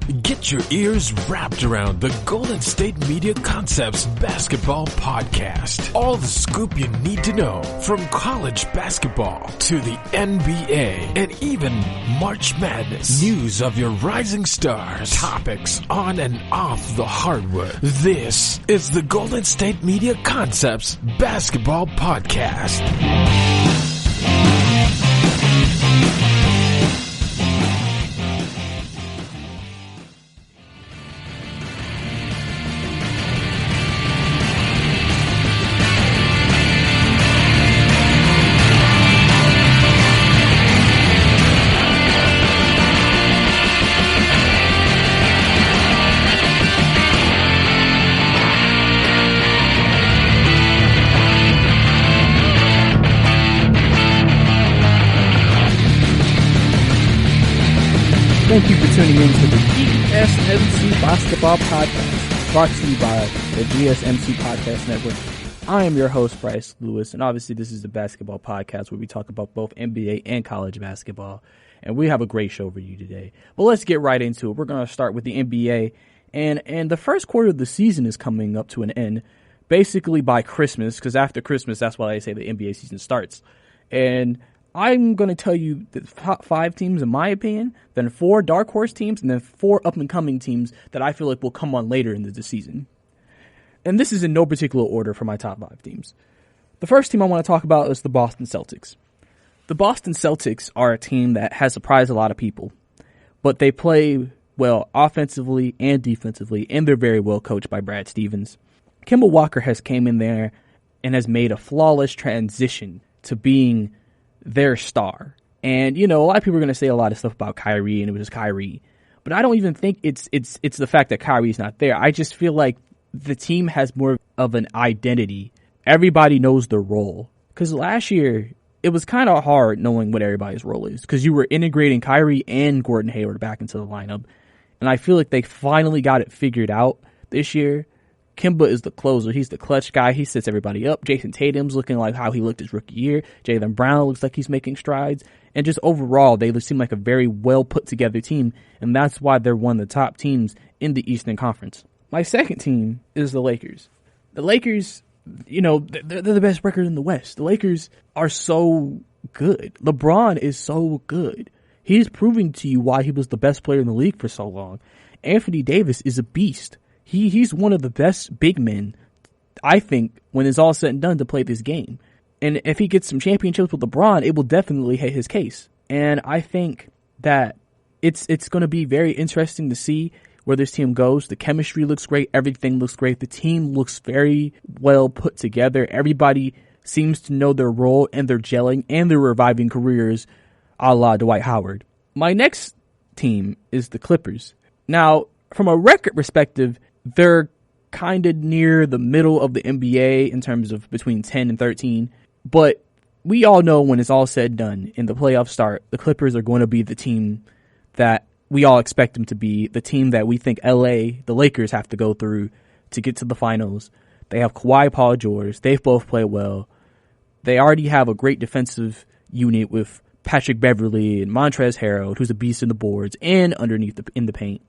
Get your ears wrapped around the Golden State Media Concepts Basketball Podcast. All the scoop you need to know from college basketball to the NBA and even March Madness. News of your rising stars. Topics on and off the hardwood. This is the Golden State Media Concepts Basketball Podcast. Thank you for tuning in to the GSMC Basketball Podcast, brought to you by the GSMC Podcast Network. I am your host, Bryce Lewis, and obviously this is the basketball podcast where we talk about both NBA and college basketball, and we have a great show for you today. But let's get right into it. We're going to start with the NBA, and the first quarter of the season is coming up to an end, basically by Christmas, because after Christmas, that's why I say the NBA season starts. And I'm going to tell you the top 5 teams, in my opinion, then 4 dark horse teams, and then 4 up-and-coming teams that I feel like will come on later in the season. And this is in no particular order for my top 5 teams. The first team I want to talk about is the Boston Celtics. The Boston Celtics are a team that has surprised a lot of people, but they play well offensively and defensively, and they're very well coached by Brad Stevens. Kemba Walker has came in there and has made a flawless transition to being their star. And, you know, a lot of people are going to say a lot of stuff about Kyrie, and it was just Kyrie. But I don't even think it's the fact that Kyrie's not there. I just feel like the team has more of an identity. Everybody knows their role. Because last year, it was kind of hard knowing what everybody's role is, because you were integrating Kyrie and Gordon Hayward back into the lineup. And I feel like they finally got it figured out this year. Kemba is the closer. He's the clutch guy. He sets everybody up. Jason Tatum's looking like how he looked his rookie year. Jaylen Brown looks like he's making strides. And just overall, they seem like a very well put together team. And that's why they're one of the top teams in the Eastern Conference. My second team is the Lakers. The Lakers, you know, they're the best record in the West. The Lakers are so good. LeBron is so good. He's proving to you why he was the best player in the league for so long. Anthony Davis is a beast. He's one of the best big men, I think, when it's all said and done, to play this game. And if he gets some championships with LeBron, it will definitely hit his case. And I think that it's going to be very interesting to see where this team goes. The chemistry looks great. Everything looks great. The team looks very well put together. Everybody seems to know their role, and they're gelling, and they're reviving careers a la Dwight Howard. My next team is the Clippers. Now, from a record perspective, they're kind of near the middle of the NBA in terms of between 10 and 13. But we all know when it's all said and done and the playoffs start, the Clippers are going to be the team that we all expect them to be, the team that we think the Lakers have to go through to get to the finals. They have Kawhi, Paul George. They've both played well. They already have a great defensive unit with Patrick Beverley and Montrezl Harrell, who's a beast in the boards and underneath in the paint.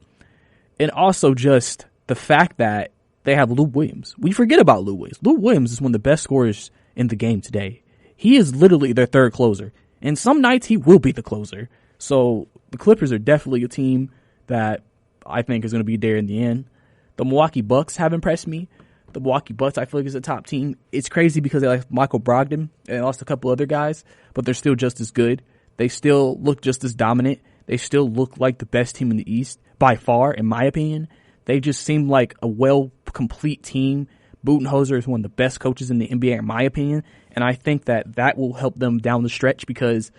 And also just the fact that they have Lou Williams. We forget about Lou Williams. Lou Williams is one of the best scorers in the game today. He is literally their third closer. And some nights he will be the closer. So the Clippers are definitely a team that I think is going to be there in the end. The Milwaukee Bucks have impressed me. The Milwaukee Bucks, I feel like, is a top team. It's crazy because they like Michael Brogdon and lost a couple other guys, but they're still just as good. They still look just as dominant. They still look like the best team in the East by far, in my opinion. They just seem like a complete team. Budenholzer is one of the best coaches in the NBA, in my opinion, and I think that will help them down the stretch, because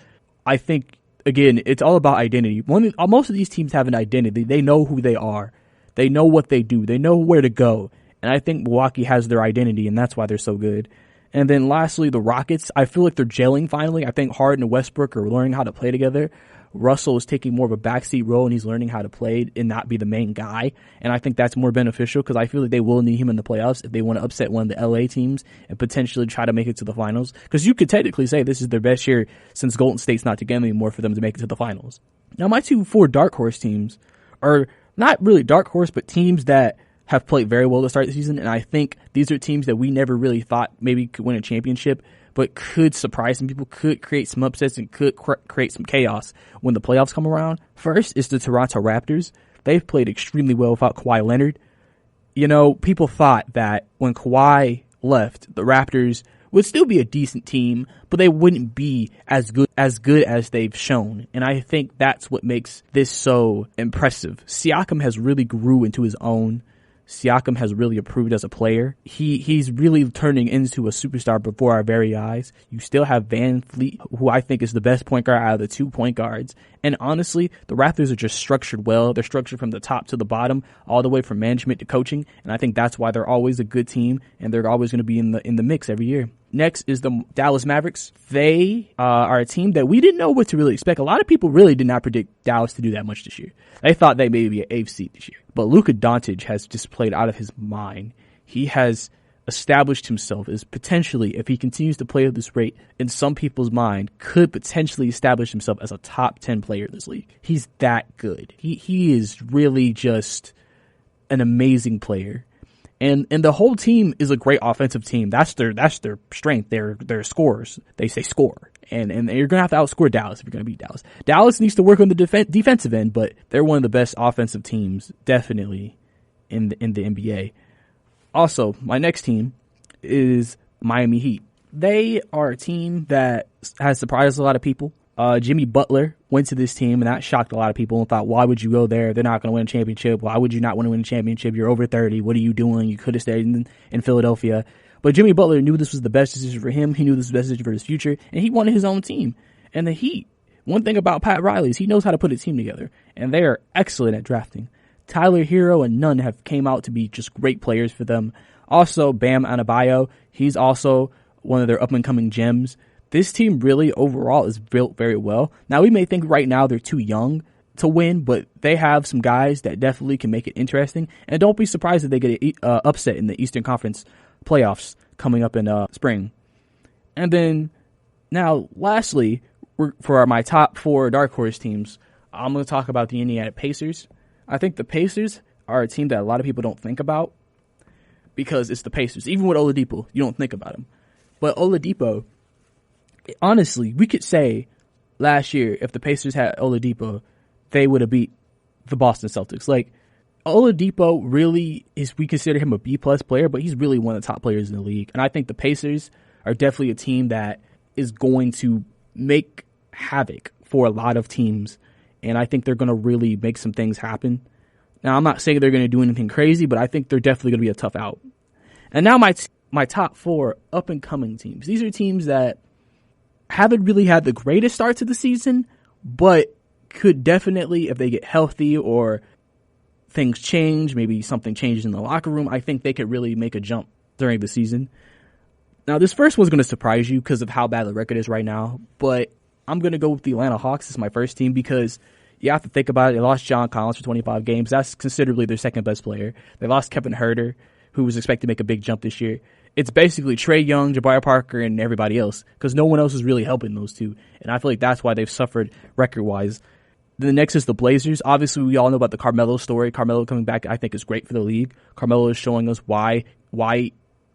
I think, again, it's all about identity. Most of these teams have an identity. They know who they are. They know what they do. They know where to go, and I think Milwaukee has their identity, and that's why they're so good. And then lastly, the Rockets. I feel like they're gelling finally. I think Harden and Westbrook are learning how to play together. Russell is taking more of a backseat role, and he's learning how to play and not be the main guy. And I think that's more beneficial because I feel like they will need him in the playoffs if they want to upset one of the LA teams and potentially try to make it to the finals. Because you could technically say this is their best year since Golden State's not together anymore for them to make it to the finals. Now, my 4 dark horse teams are not really dark horse, but teams that have played very well to start the season. And I think these are teams that we never really thought maybe could win a championship, but could surprise some people, could create some upsets, and could create some chaos when the playoffs come around. First is the Toronto Raptors. They've played extremely well without Kawhi Leonard. You know, people thought that when Kawhi left, the Raptors would still be a decent team, but they wouldn't be as good as they've shown. And I think that's what makes this so impressive. Siakam has really grew into his own. Siakam has really improved as a player. He's really turning into a superstar before our very eyes. You still have Van Fleet, who I think is the best point guard out of the 2 point guards. And honestly, the Raptors are just structured well. They're structured from the top to the bottom, all the way from management to coaching. And I think that's why they're always a good team, and they're always going to be in the mix every year. Next is the Dallas Mavericks. They are a team that we didn't know what to really expect. A lot of people really did not predict Dallas to do that much this year. They thought they may be an 8th seed this year. But Luka Doncic has just played out of his mind. He has established himself as potentially, if he continues to play at this rate, in some people's mind, could potentially establish himself as a top 10 player in this league. He's that good. He is really just an amazing player. And the whole team is a great offensive team. That's their strength. They're scorers. They say score. And you're going to have to outscore Dallas if you're going to beat Dallas. Dallas needs to work on the defensive end, but they're one of the best offensive teams, definitely, in the NBA. Also, my next team is Miami Heat. They are a team that has surprised a lot of people. Jimmy Butler went to this team, and that shocked a lot of people and thought, why would you go there? They're not going to win a championship. Why would you not want to win a championship? You're over 30. What are you doing? You could have stayed in Philadelphia. But Jimmy Butler knew this was the best decision for him. He knew this was the best decision for his future, and he wanted his own team. And the Heat, one thing about Pat Riley is he knows how to put a team together, and they are excellent at drafting. Tyler Hero and Nunn have came out to be just great players for them. Also, Bam Adebayo, he's also one of their up-and-coming gems. This team really overall is built very well. Now, we may think right now they're too young to win, but they have some guys that definitely can make it interesting. And don't be surprised if they get upset in the Eastern Conference playoffs coming up in spring. And then, now, lastly, for my top 4 dark horse teams, I'm going to talk about the Indiana Pacers. I think the Pacers are a team that a lot of people don't think about because it's the Pacers. Even with Oladipo, you don't think about him. But Oladipo, honestly, we could say last year if the Pacers had Oladipo, they would have beat the Boston Celtics. Like, Oladipo really is, we consider him a B-plus player, but he's really one of the top players in the league. And I think the Pacers are definitely a team that is going to make havoc for a lot of teams. And I think they're going to really make some things happen. Now, I'm not saying they're going to do anything crazy, but I think they're definitely going to be a tough out. And now my top 4 up-and-coming teams. These are teams that haven't really had the greatest start to the season, but could definitely, if they get healthy or things change, maybe something changes in the locker room, I think they could really make a jump during the season. Now, this first one's going to surprise you because of how bad the record is right now, but I'm going to go with the Atlanta Hawks as my first team because you have to think about it. They lost John Collins for 25 games. That's considerably their second best player. They lost Kevin Huerter, who was expected to make a big jump this year. It's basically Trae Young, Jabari Parker, and everybody else because no one else is really helping those two. And I feel like that's why they've suffered record-wise. The next is the Blazers. Obviously, we all know about the Carmelo story. Carmelo coming back, I think, is great for the league. Carmelo is showing us why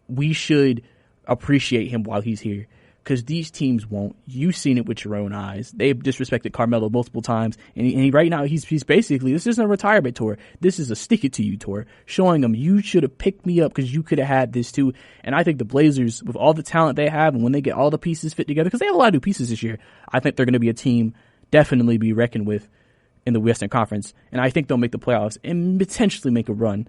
we should appreciate him while he's here. Because these teams won't. You've seen it with your own eyes. They've disrespected Carmelo multiple times. And right now, he's basically, this isn't a retirement tour. This is a stick it to you tour. Showing them, you should have picked me up because you could have had this too. And I think the Blazers, with all the talent they have, and when they get all the pieces fit together, because they have a lot of new pieces this year, I think they're going to be a team definitely be reckoned with in the Western Conference. And I think they'll make the playoffs and potentially make a run.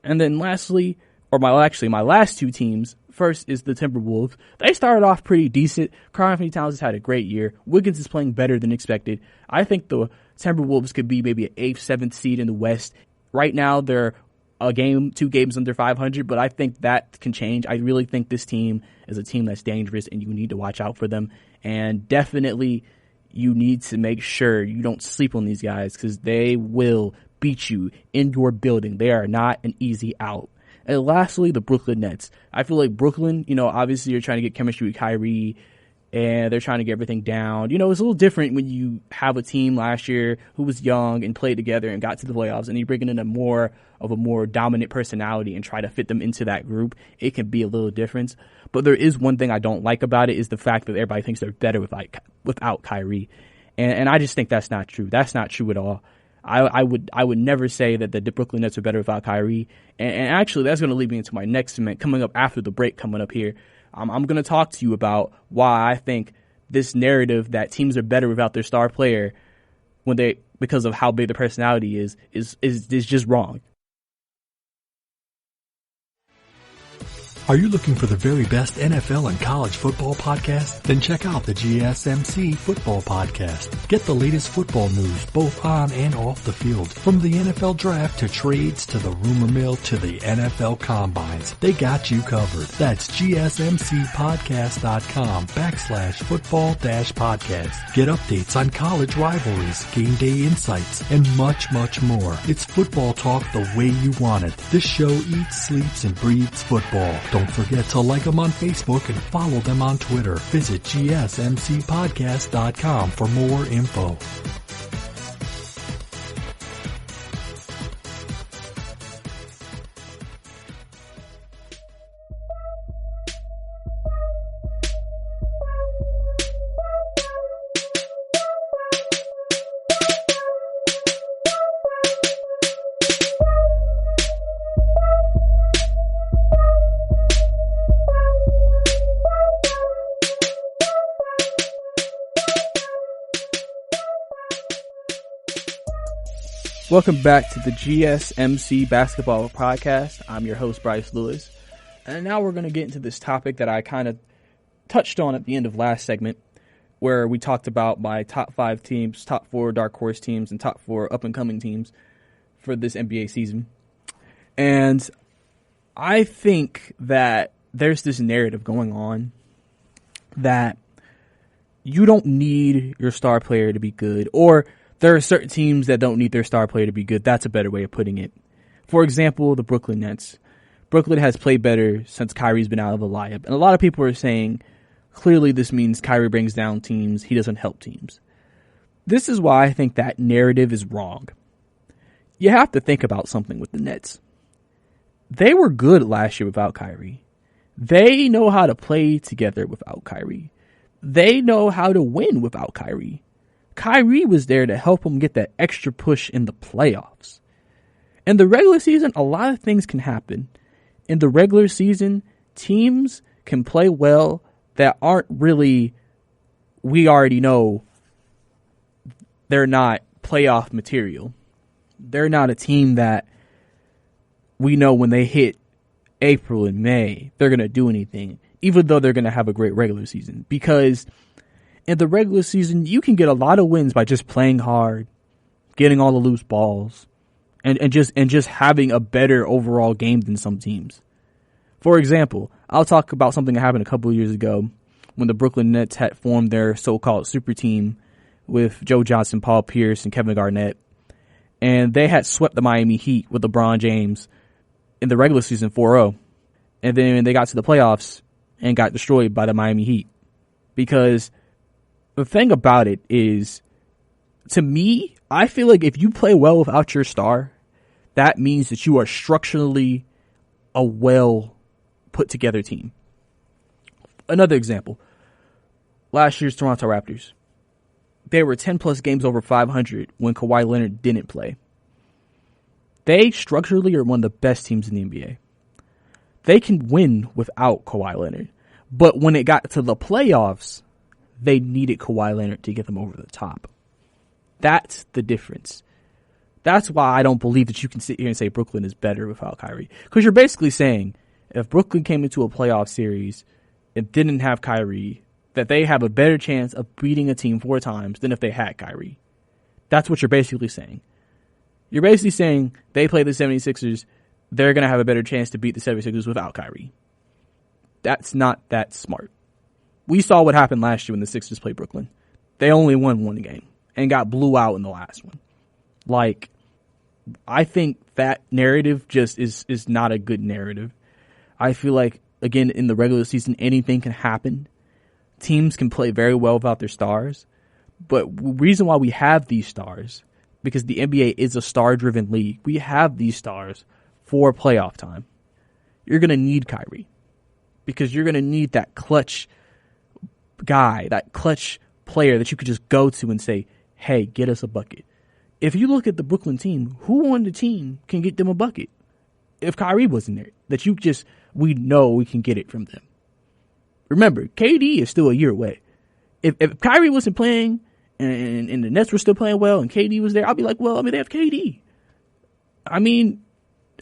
And then lastly, my last 2 teams, first is the Timberwolves. They started off pretty decent. Karl-Anthony Towns has had a great year. Wiggins is playing better than expected. I think the Timberwolves could be maybe an 8th, 7th seed in the West. Right now, they're 2 games under 500, but I think that can change. I really think this team is a team that's dangerous, and you need to watch out for them. And definitely, you need to make sure you don't sleep on these guys because they will beat you in your building. They are not an easy out. And lastly, the Brooklyn Nets. I feel like Brooklyn, obviously you're trying to get chemistry with Kyrie and they're trying to get everything down. You know, it's a little different when you have a team last year who was young and played together and got to the playoffs, and you bring in a more dominant personality and try to fit them into that group. It can be a little different. But there is one thing I don't like about it is the fact that everybody thinks they're better without Kyrie. And I just think that's not true. That's not true at all. I would never say that the Brooklyn Nets are better without Kyrie. And actually, that's going to lead me into my next segment coming up after the break coming up here. I'm going to talk to you about why I think this narrative that teams are better without their star player because of how big the personality is just wrong. Are you looking for the very best NFL and college football podcast? Then check out the GSMC Football Podcast. Get the latest football news both on and off the field. From the NFL Draft to trades to the rumor mill to the NFL Combines. They got you covered. That's GSMCpodcast.com/football-podcast. Get updates on college rivalries, game day insights, and much, much more. It's football talk the way you want it. This show eats, sleeps, and breathes football. Don't forget to like them on Facebook and follow them on Twitter. Visit GSMCpodcast.com for more info. Welcome back to the GSMC Basketball Podcast. I'm your host, Bryce Lewis. And now we're going to get into this topic that I kind of touched on at the end of last segment, where we talked about my top 5 teams, top 4 dark horse teams, and top 4 up-and-coming teams for this NBA season. And I think that there's this narrative going on that you don't need your star player to be good, or there are certain teams that don't need their star player to be good. That's a better way of putting it. For example, the Brooklyn Nets. Brooklyn has played better since Kyrie's been out of the lineup. And a lot of people are saying, clearly this means Kyrie brings down teams. He doesn't help teams. This is why I think that narrative is wrong. You have to think about something with the Nets. They were good last year without Kyrie. They know how to play together without Kyrie. They know how to win without Kyrie. Kyrie was there to help them get that extra push in the playoffs. In the regular season, a lot of things can happen. In the regular season, teams can play well that aren't really, we already know they're not playoff material. They're not a team that we know when they hit April and May, they're going to do anything, even though they're going to have a great regular season. Because in the regular season, you can get a lot of wins by just playing hard, getting all the loose balls, and just having a better overall game than some teams. For example, I'll talk about something that happened a couple of years ago when the Brooklyn Nets had formed their so-called super team with Joe Johnson, Paul Pierce, and Kevin Garnett. And they had swept the Miami Heat with LeBron James in the regular season 4-0. And then they got to the playoffs and got destroyed by the Miami Heat. Because the thing about it is, to me, I feel like if you play well without your star, that means that you are structurally a well put together team. Another example, last year's Toronto Raptors. They were 10 plus games over 500 when Kawhi Leonard didn't play. They structurally are one of the best teams in the NBA. They can win without Kawhi Leonard. But when it got to the playoffs, they needed Kawhi Leonard to get them over the top. That's the difference. That's why I don't believe that you can sit here and say Brooklyn is better without Kyrie. Because you're basically saying if Brooklyn came into a playoff series and didn't have Kyrie, that they have a better chance of beating a team 4 times than if they had Kyrie. That's what you're basically saying. You're basically saying they play the 76ers, they're going to have a better chance to beat the 76ers without Kyrie. That's not that smart. We saw what happened last year when the Sixers played Brooklyn. They only won 1 game and got blew out in the last one. Like, I think that narrative just is not a good narrative. I feel like, again, in the regular season, anything can happen. teams can play very well without their stars. But the reason why we have these stars, because the NBA is a star-driven league, we have these stars for playoff time. You're going to need Kyrie because you're going to need that clutch guy, that clutch player that you could just go to and say, hey, get us a bucket. If you look at the Brooklyn team, who on the team can get them a bucket? If Kyrie wasn't there, that we know we can get it from them. Remember, KD is still a year away. If Kyrie wasn't playing and the Nets were still playing well and KD was there, I'll be like, well, I mean, they have KD. I mean,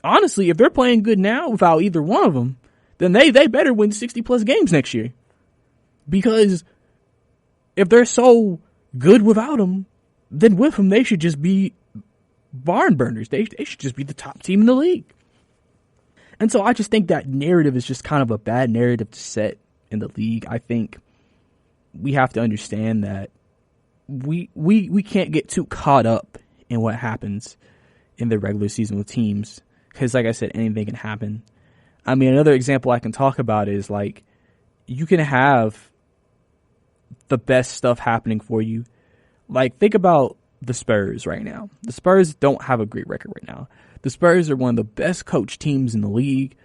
honestly, if they're playing good now without either one of them, then they better win 60-plus games next year. Because if they're so good without them, then with them, they should just be barn burners. They should just be the top team in the league. And so I just think that narrative is just kind of a bad narrative to set in the league. I think we have to understand that we can't get too caught up in what happens in the regular season with teams. Because like I said, anything can happen. I mean, another example I can talk about is like you can have the best stuff happening for you. Like, think about the Spurs right now. The Spurs don't have a great record right now. The Spurs are one of the best coached teams in the league.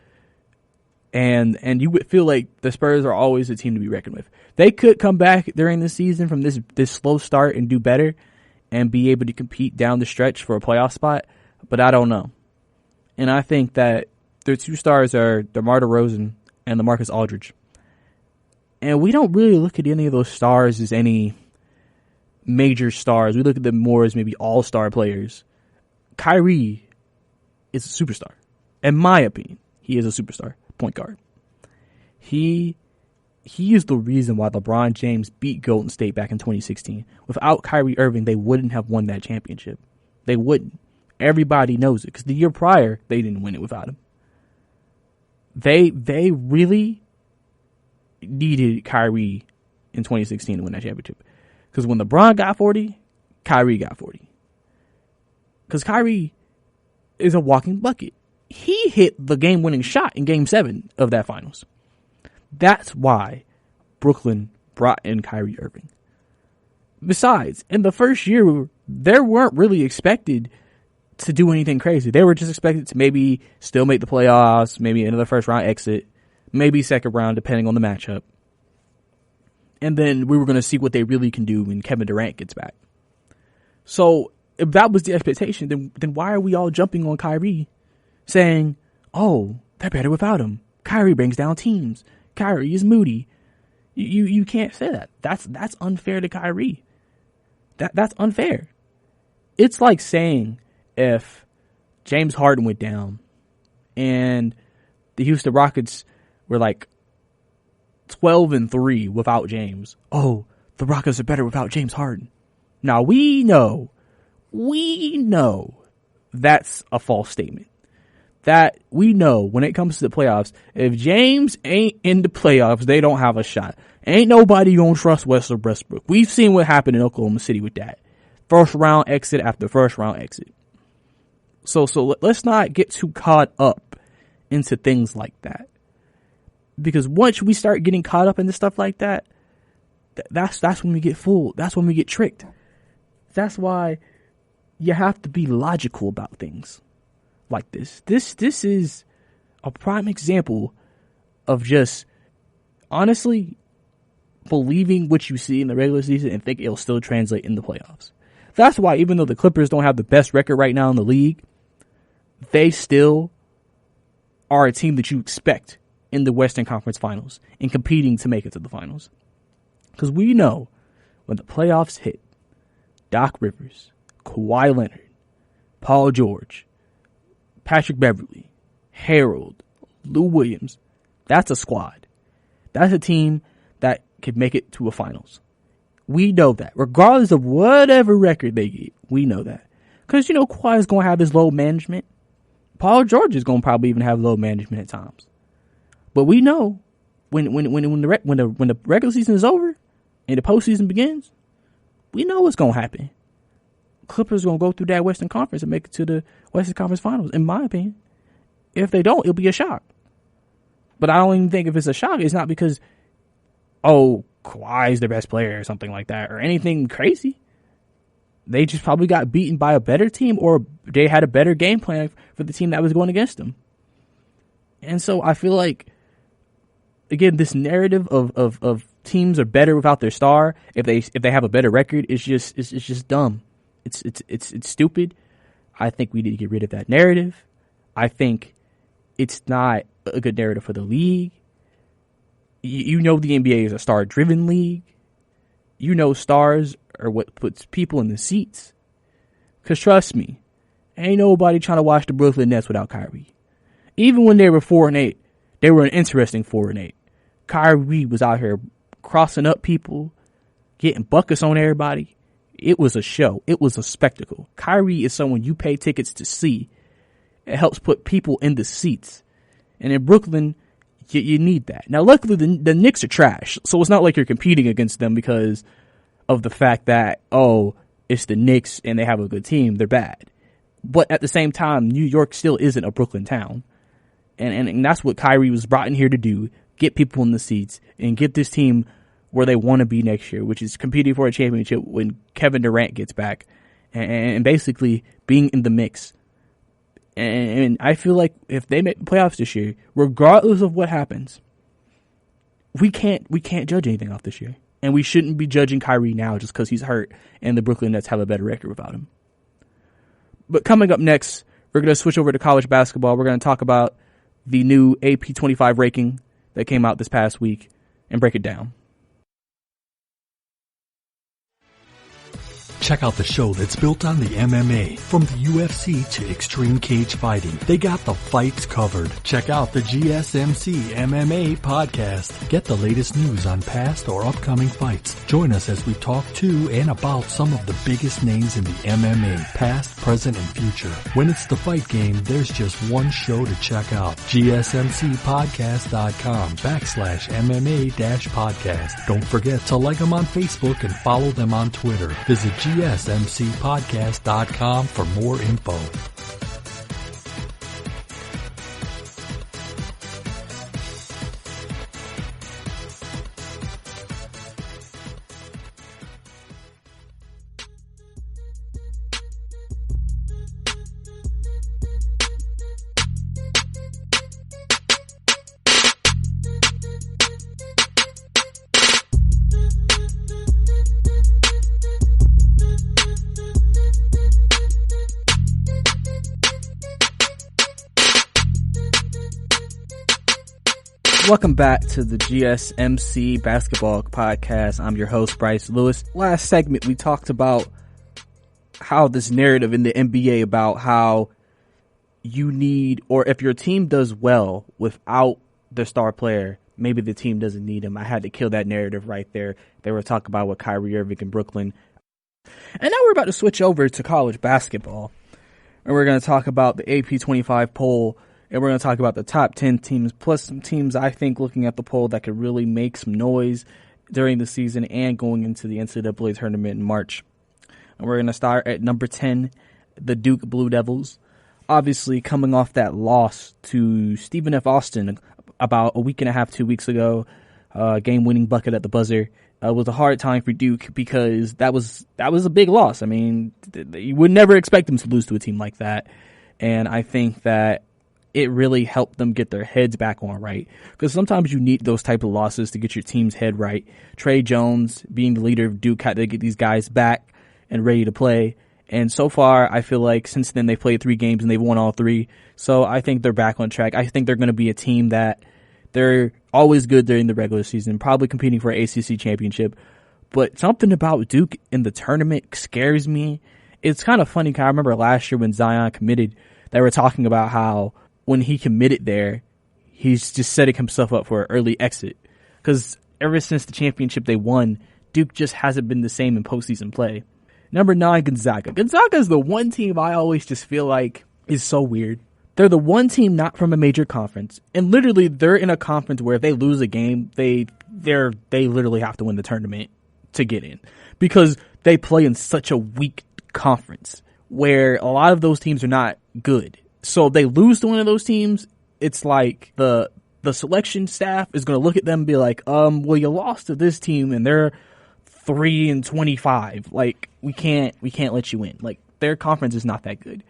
And you would feel like the Spurs are always a team to be reckoned with. They could come back during the season from this slow start and do better and be able to compete down the stretch for a playoff spot. But I don't know. And I think that their two stars are DeMar DeRozan and LaMarcus Aldridge. And we don't really look at any of those stars as any major stars. We look at them more as maybe all-star players. Kyrie is a superstar. In my opinion, he is a superstar point guard. He is the reason why LeBron James beat Golden State back in 2016. Without Kyrie Irving, they wouldn't have won that championship. They wouldn't. Everybody knows it because the year prior, they didn't win it without him. They really needed Kyrie in 2016 to win that championship. Because when LeBron got 40, Kyrie got 40. Because Kyrie is a walking bucket. He hit the game-winning shot in Game 7 of that finals. That's why Brooklyn brought in Kyrie Irving. Besides, in the first year, they weren't really expected to do anything crazy. They were just expected to maybe still make the playoffs, maybe another first-round exit, maybe second round, depending on the matchup. And then we were going to see what they really can do when Kevin Durant gets back. So if that was the expectation, then why are we all jumping on Kyrie saying, oh, they're better without him. Kyrie brings down teams. Kyrie is moody. You can't say that. That's unfair to Kyrie. That's unfair. It's like saying if James Harden went down and the Houston Rockets were like 12-3 without James. Oh, the Rockets are better without James Harden. Now we know that's a false statement. That we know when it comes to the playoffs, if James ain't in the playoffs, they don't have a shot. Ain't nobody gonna trust Russell Westbrook. We've seen what happened in Oklahoma City with that. First round exit after first round exit. So let's not get too caught up into things like that. Because once we start getting caught up into stuff like that, that's when we get fooled. That's when we get tricked. That's why you have to be logical about things like this. This is a prime example of just honestly believing what you see in the regular season and think it'll still translate in the playoffs. That's why even though the Clippers don't have the best record right now in the league, they still are a team that you expect in the Western Conference Finals and competing to make it to the finals. Because we know when the playoffs hit, Doc Rivers, Kawhi Leonard, Paul George, Patrick Beverley, Harold, Lou Williams, that's a squad. That's a team that could make it to a finals. We know that. Regardless of whatever record they get, we know that. Because, Kawhi is going to have his load management. Paul George is going to probably even have load management at times. But we know when the regular season is over and the postseason begins, we know what's going to happen. Clippers are going to go through that Western Conference and make it to the Western Conference Finals, in my opinion. If they don't, it'll be a shock. But I don't even think if it's a shock, it's not because, oh, Kawhi is their best player or something like that or anything crazy. They just probably got beaten by a better team, or they had a better game plan for the team that was going against them. And so I feel like, again, this narrative of teams are better without their star, if they have a better record, it's just dumb. It's stupid. I think we need to get rid of that narrative. I think it's not a good narrative for the league. You know the NBA is a star-driven league. You know stars are what puts people in the seats. Because trust me, ain't nobody trying to watch the Brooklyn Nets without Kyrie. Even when they were 4-8, they were an interesting 4-8. Kyrie was out here crossing up people, getting buckets on everybody. It was a show. It was a spectacle. Kyrie is someone you pay tickets to see. It helps put people in the seats. And in Brooklyn, you need that. Now, luckily, the Knicks are trash. So it's not like you're competing against them because of the fact that, oh, it's the Knicks and they have a good team. They're bad. But at the same time, New York still isn't a Brooklyn town. And that's what Kyrie was brought in here to do. Get people in the seats and get this team where they want to be next year, which is competing for a championship when Kevin Durant gets back and basically being in the mix. And I feel like if they make the playoffs this year, regardless of what happens, we can't judge anything off this year. And we shouldn't be judging Kyrie now just because he's hurt and the Brooklyn Nets have a better record without him. But coming up next, we're going to switch over to college basketball. We're going to talk about the new AP 25 ranking that came out this past week and break it down. Check out the show that's built on the MMA, from the UFC to extreme cage fighting. They got the fights covered. Check out the GSMC MMA podcast. Get the latest news on past or upcoming fights. Join us as we talk to and about some of the biggest names in the MMA, past, present, and future. When it's the fight game, there's just one show to check out. GSMCpodcast.com/MMA-podcast. Don't forget to like them on Facebook and follow them on Twitter. Visit GSMCpodcast.com for more info. Welcome back to the GSMC Basketball Podcast. I'm your host, Bryce Lewis. Last segment, we talked about how this narrative in the NBA about how you need, or if your team does well without the star player, maybe the team doesn't need him. I had to kill that narrative right there. They were talking about with Kyrie Irving in Brooklyn. And now we're about to switch over to college basketball. And we're going to talk about the AP 25 poll. And we're going to talk about the top 10 teams, plus some teams I think, looking at the poll, that could really make some noise during the season and going into the NCAA tournament in March. And we're going to start at number 10, the Duke Blue Devils. Obviously, coming off that loss to Stephen F. Austin about a week and a half, 2 weeks ago, game-winning bucket at the buzzer. It was a hard time for Duke because that was a big loss. I mean, you would never expect them to lose to a team like that. And I think that it really helped them get their heads back on right, because sometimes you need those type of losses to get your team's head right. Trey Jones, being the leader of Duke, had to get these guys back and ready to play. And so far, I feel like since then they've played 3 games and they've won all 3. So I think they're back on track. I think they're going to be a team that they're always good during the regular season, probably competing for an ACC championship. But something about Duke in the tournament scares me. It's kind of funny, because I remember last year when Zion committed, they were talking about how when he committed there, he's just setting himself up for an early exit. Because ever since the championship they won, Duke just hasn't been the same in postseason play. Number 9, Gonzaga. Gonzaga is the one team I always just feel like is so weird. They're the one team not from a major conference. And literally, they're in a conference where if they lose a game, they literally have to win the tournament to get in. Because they play in such a weak conference where a lot of those teams are not good. So if they lose to one of those teams, it's like the the selection staff is going to look at them and be like, well, you lost to this team and they're 3-25. Like, we can't let you in. Like, their conference is not that good.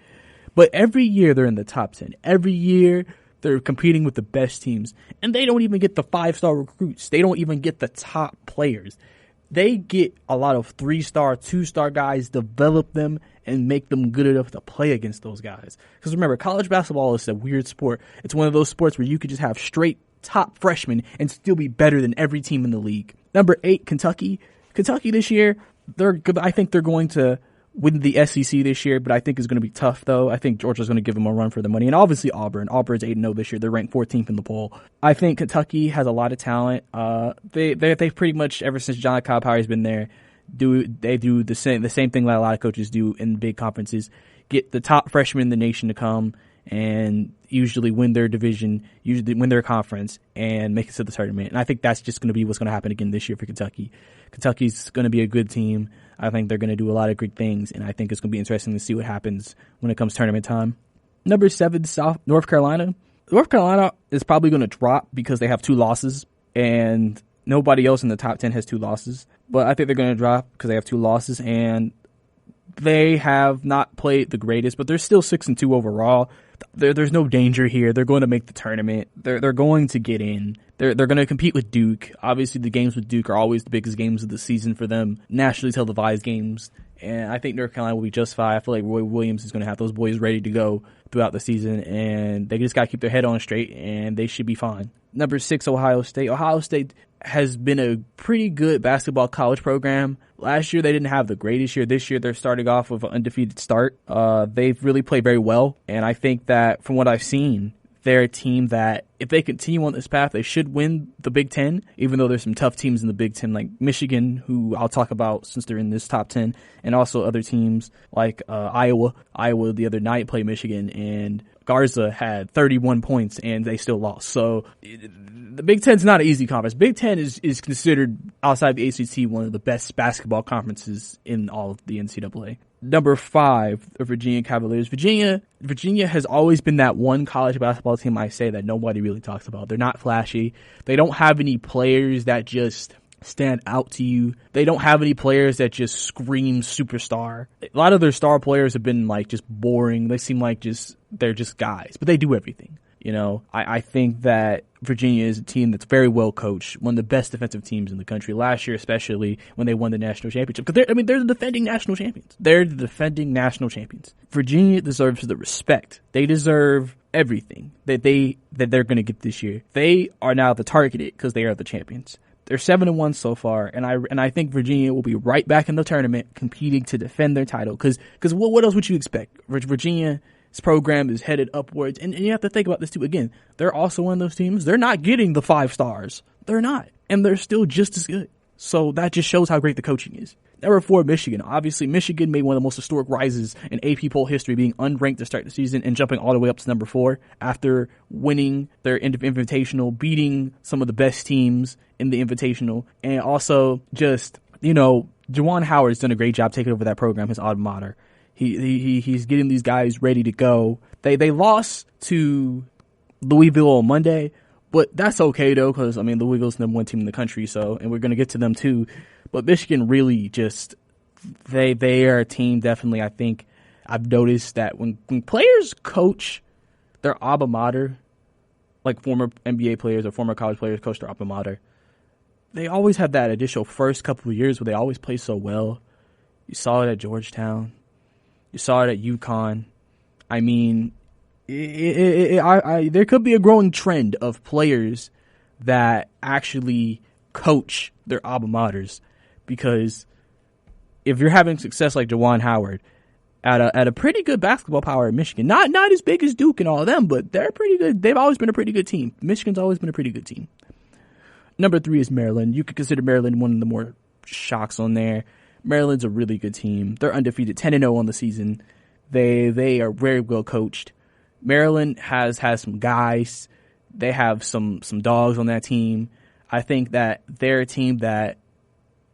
But every year they're in the top 10. Every year they're competing with the best teams. And they don't even get the 5-star recruits. They don't even get the top players. They get a lot of 3-star, 2-star guys, develop them, and make them good enough to play against those guys. Because remember, college basketball is a weird sport. It's one of those sports where you could just have straight top freshmen and still be better than every team in the league. Number 8, Kentucky. Kentucky this year, I think they're going to win the SEC this year, but I think it's going to be tough, though. I think Georgia's going to give them a run for the money. And obviously Auburn. Auburn's 8-0 this year. They're ranked 14th in the poll. I think Kentucky has a lot of talent. They've pretty much, ever since John Calipari's been there, they do the same thing that a lot of coaches do in big conferences. Get the top freshmen in the nation to come and usually win their division, usually win their conference, and make it to the tournament. And I think that's just going to be what's going to happen again this year for Kentucky. Kentucky's going to be a good team. I think they're going to do a lot of great things, and I think it's going to be interesting to see what happens when it comes tournament time. Number 7, North Carolina. North Carolina is probably going to drop because they have 2 losses, and nobody else in the top 10 has 2 losses. But I think they're going to drop because they have 2 losses, and they have not played the greatest, but they're still 6-2 overall. There's no danger here. They're going to make the tournament. They're going to get in. They're going to compete with Duke. Obviously, the games with Duke are always the biggest games of the season for them, nationally televised games. And I think North Carolina will be just fine. I feel like Roy Williams is going to have those boys ready to go throughout the season, and they just got to keep their head on straight, and they should be fine. Number 6, Ohio State. Ohio State has been a pretty good basketball college program. Last year, they didn't have the greatest year. This year, they're starting off with an undefeated start. They've really played very well, and I think that from what I've seen, they're a team that, if they continue on this path, they should win the Big Ten, even though there's some tough teams in the Big Ten, like Michigan, who I'll talk about since they're in this top 10, and also other teams like Iowa. Iowa the other night played Michigan, and Garza had 31 points, and they still lost. So the Big Ten's not an easy conference. Big Ten is considered, outside the ACC, one of the best basketball conferences in all of the NCAA. Number 5, the Virginia Cavaliers. Virginia has always been that one college basketball team I say that nobody really talks about. They're not flashy. They don't have any players that just stand out to you. They don't have any players that just scream superstar. A lot of their star players have been like just boring. They seem like they're just guys, but they do everything. You know, I think that Virginia is a team that's very well coached, one of the best defensive teams in the country last year, especially when they won the national championship. Because they're the defending national champions. They're the defending national champions. Virginia deserves the respect. They deserve everything that they're going to get this year. They are now the targeted because they are the champions. They're 7-1 so far, and I think Virginia will be right back in the tournament, competing to defend their title. Because what else would you expect? Virginia's program is headed upwards, and you have to think about this too. Again, they're also one of those teams. They're not getting the 5 stars. They're not, and they're still just as good. So that just shows how great the coaching is. Number 4, Michigan. Obviously, Michigan made one of the most historic rises in AP poll history, being unranked to start the season and jumping all the way up to number 4 after winning their Invitational, beating some of the best teams in the Invitational, and also just, Juwan Howard's done a great job taking over that program, his alma mater. He's getting these guys ready to go. They lost to Louisville on Monday, but that's okay though, because Louisville's the number 1 team in the country, and we're gonna get to them too. But Michigan really just they are a team, definitely. I think I've noticed that when players coach their alma mater, like former NBA players or former college players coach their alma mater, they always have that additional first couple of years where they always play so well. You saw it at Georgetown. You saw it at UConn. There could be a growing trend of players that actually coach their alma maters, because if you're having success like Juwan Howard at a pretty good basketball power at Michigan, not as big as Duke and all of them, but they're pretty good. They've always been a pretty good team. Michigan's always been a pretty good team. Number 3 is Maryland. You could consider Maryland one of the more shocks on there. Maryland's a really good team. They're undefeated, 10-0 on the season. They are very well coached. Maryland has some guys. They have some dogs on that team. I think that they're a team that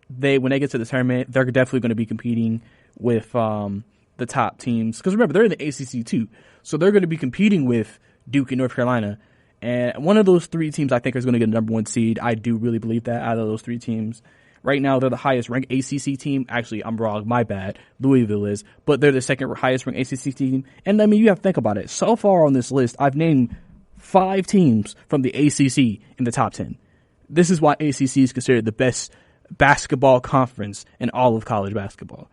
when they get to the tournament, they're definitely going to be competing with the top teams. Because remember, they're in the ACC too, so they're going to be competing with Duke and North Carolina. And one of those three teams I think is going to get a number one seed. I do really believe that out of those three teams. Right now, they're the highest ranked ACC team. Actually, I'm wrong. My bad. Louisville is. But they're the second highest ranked ACC team. And I mean, you have to think about it. So far on this list, I've named 5 teams from the ACC in the top 10. This is why ACC is considered the best basketball conference in all of college basketball.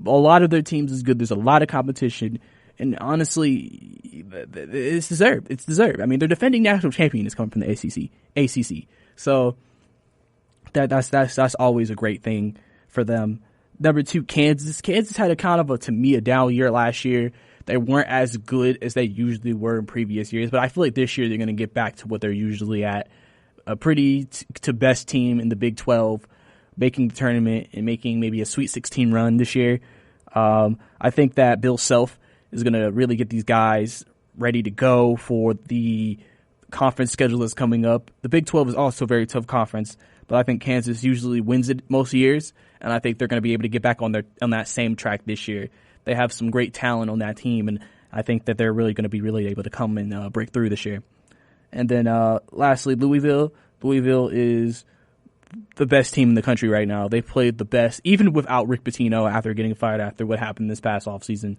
A lot of their teams is good. There's a lot of competition. And honestly, it's deserved. It's deserved. I mean, their defending national champion is coming from the ACC. So that's always a great thing for them. Number 2, Kansas. Kansas had a kind of a down year last year. They weren't as good as they usually were in previous years, but I feel like this year they're going to get back to what they're usually at. A pretty to best team in the Big 12, making the tournament and making maybe a Sweet 16 run this year. I think that Bill Self is going to really get these guys ready to go for the conference schedule that's coming up. The Big 12 is also a very tough conference, but I think Kansas usually wins it most years, and I think they're going to be able to get back on that same track this year. They have some great talent on that team, and I think that they're really going to be really able to come and break through this year. And then lastly, Louisville. Louisville is the best team in the country right now. They've played the best, even without Rick Pitino after getting fired after what happened this past offseason.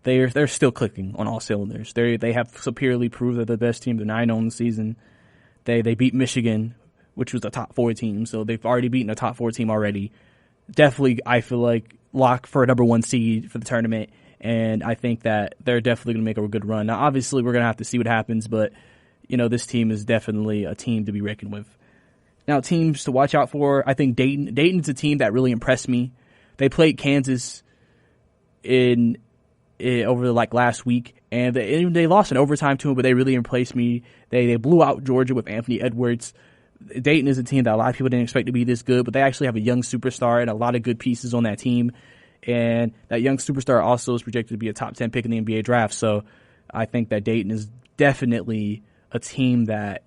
They're still clicking on all cylinders. They have superiorly proved they're the best team. They're 9-0 in the season. They beat Michigan, which was a top 4 team, so they've already beaten a top 4 team already. Definitely, I feel like, lock for a number 1 seed for the tournament, and I think that they're definitely going to make a good run. Now, obviously, we're going to have to see what happens, but this team is definitely a team to be reckoned with. Now, teams to watch out for, I think Dayton. Dayton's a team that really impressed me. They played Kansas over last week, and they lost in overtime to them, but they really impressed me. They blew out Georgia with Anthony Edwards. Dayton is a team that a lot of people didn't expect to be this good, but they actually have a young superstar and a lot of good pieces on that team. And that young superstar also is projected to be a top 10 pick in the NBA draft. So I think that Dayton is definitely a team that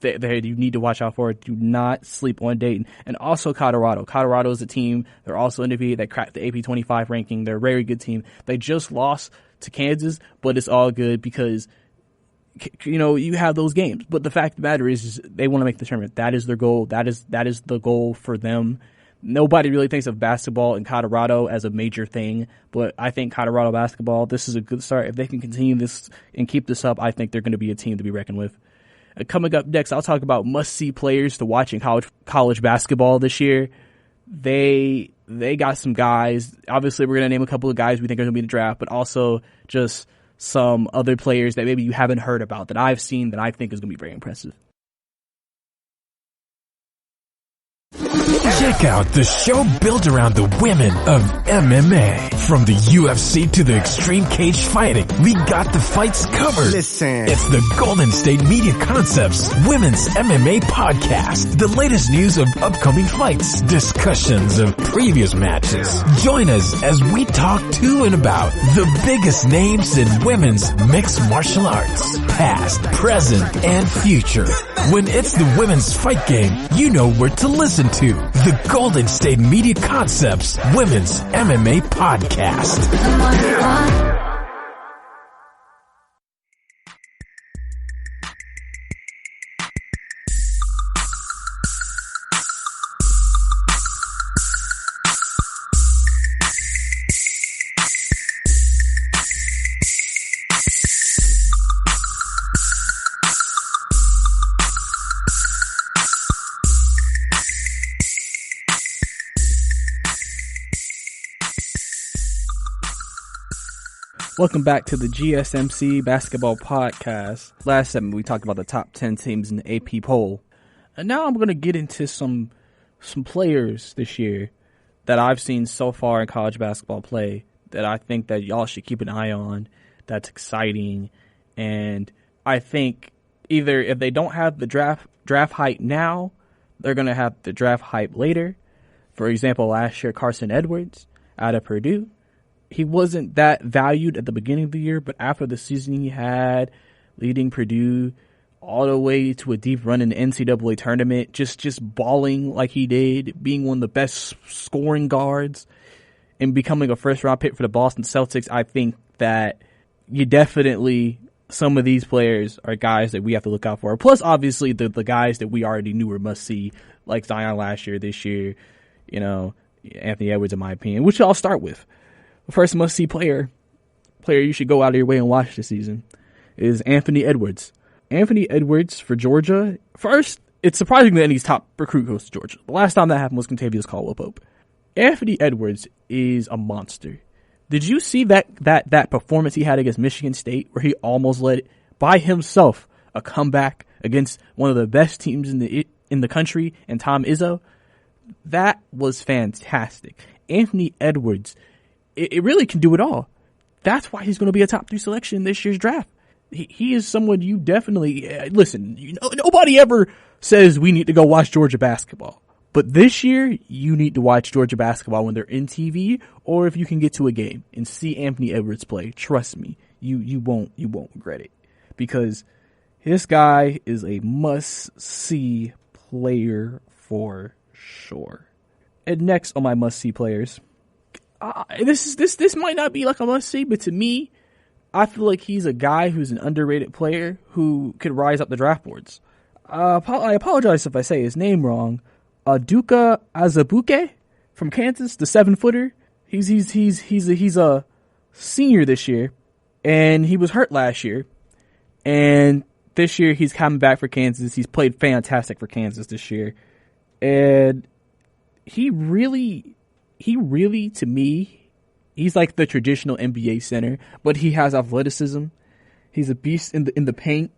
you need to watch out for. Do not sleep on Dayton. And also Colorado. Colorado is a team. They're also undefeated. They cracked the AP 25 ranking. They're a very good team. They just lost to Kansas, but it's all good because you have those games. But the fact of the matter is they want to make the tournament. That is their goal. That is the goal for them. Nobody really thinks of basketball in Colorado as a major thing, but I think Colorado basketball, this is a good start. If they can continue this and keep this up, I think they're going to be a team to be reckoned with. Coming up next, I'll talk about must-see players to watch in college basketball this year. They got some guys. Obviously, we're going to name a couple of guys we think are going to be in the draft, but also just some other players that maybe you haven't heard about that I've seen that I think is going to be very impressive. Check out the show built around the women of MMA. From the UFC to the extreme cage fighting, we got the fights covered. Listen. It's the Golden State Media Concepts Women's MMA Podcast. The latest news of upcoming fights, discussions of previous matches. Join us as we talk to and about the biggest names in women's mixed martial arts. Past, present, and future. When it's the women's fight game, you know where to listen to. The Golden State Media Concepts Women's MMA Podcast. Welcome back to the GSMC Basketball Podcast. Last segment, we talked about the top 10 teams in the AP poll. And now I'm going to get into some players this year that I've seen so far in college basketball play that I think that y'all should keep an eye on. That's exciting. And I think either if they don't have the draft hype now, they're going to have the draft hype later. For example, last year, Carson Edwards out of Purdue. He wasn't that valued at the beginning of the year, but after the season he had, leading Purdue all the way to a deep run in the NCAA tournament, just balling like he did, being one of the best scoring guards, and becoming a first-round pick for the Boston Celtics, I think that you definitely some of these players are guys that we have to look out for. Plus, obviously, the guys that we already knew were must-see, like Zion last year, this year, Anthony Edwards, in my opinion, which I'll start with. The first must-see player you should go out of your way and watch this season is Anthony Edwards. Anthony Edwards for Georgia. First, it's surprising that any top recruit goes to Georgia. The last time that happened was Contavious Caldwell-Pope. Anthony Edwards is a monster. Did you see that performance he had against Michigan State where he almost led by himself a comeback against one of the best teams in the country and Tom Izzo? That was fantastic. Anthony Edwards, it really can do it all. That's why he's going to be a top 3 selection in this year's draft. He is someone you definitely listen. Nobody ever says we need to go watch Georgia basketball, but this year you need to watch Georgia basketball when they're in TV, or if you can get to a game and see Anthony Edwards play. Trust me, you won't regret it, because this guy is a must-see player for sure. And next on my must-see players, this might not be like a must-see, but to me, I feel like he's a guy who's an underrated player who could rise up the draft boards. I apologize if I say his name wrong. Duka Azubuike from Kansas, the 7-footer. He's a senior this year, and he was hurt last year. And this year he's coming back for Kansas. He's played fantastic for Kansas this year, and he really, to me, he's like the traditional NBA center, but he has athleticism. He's a beast in the paint.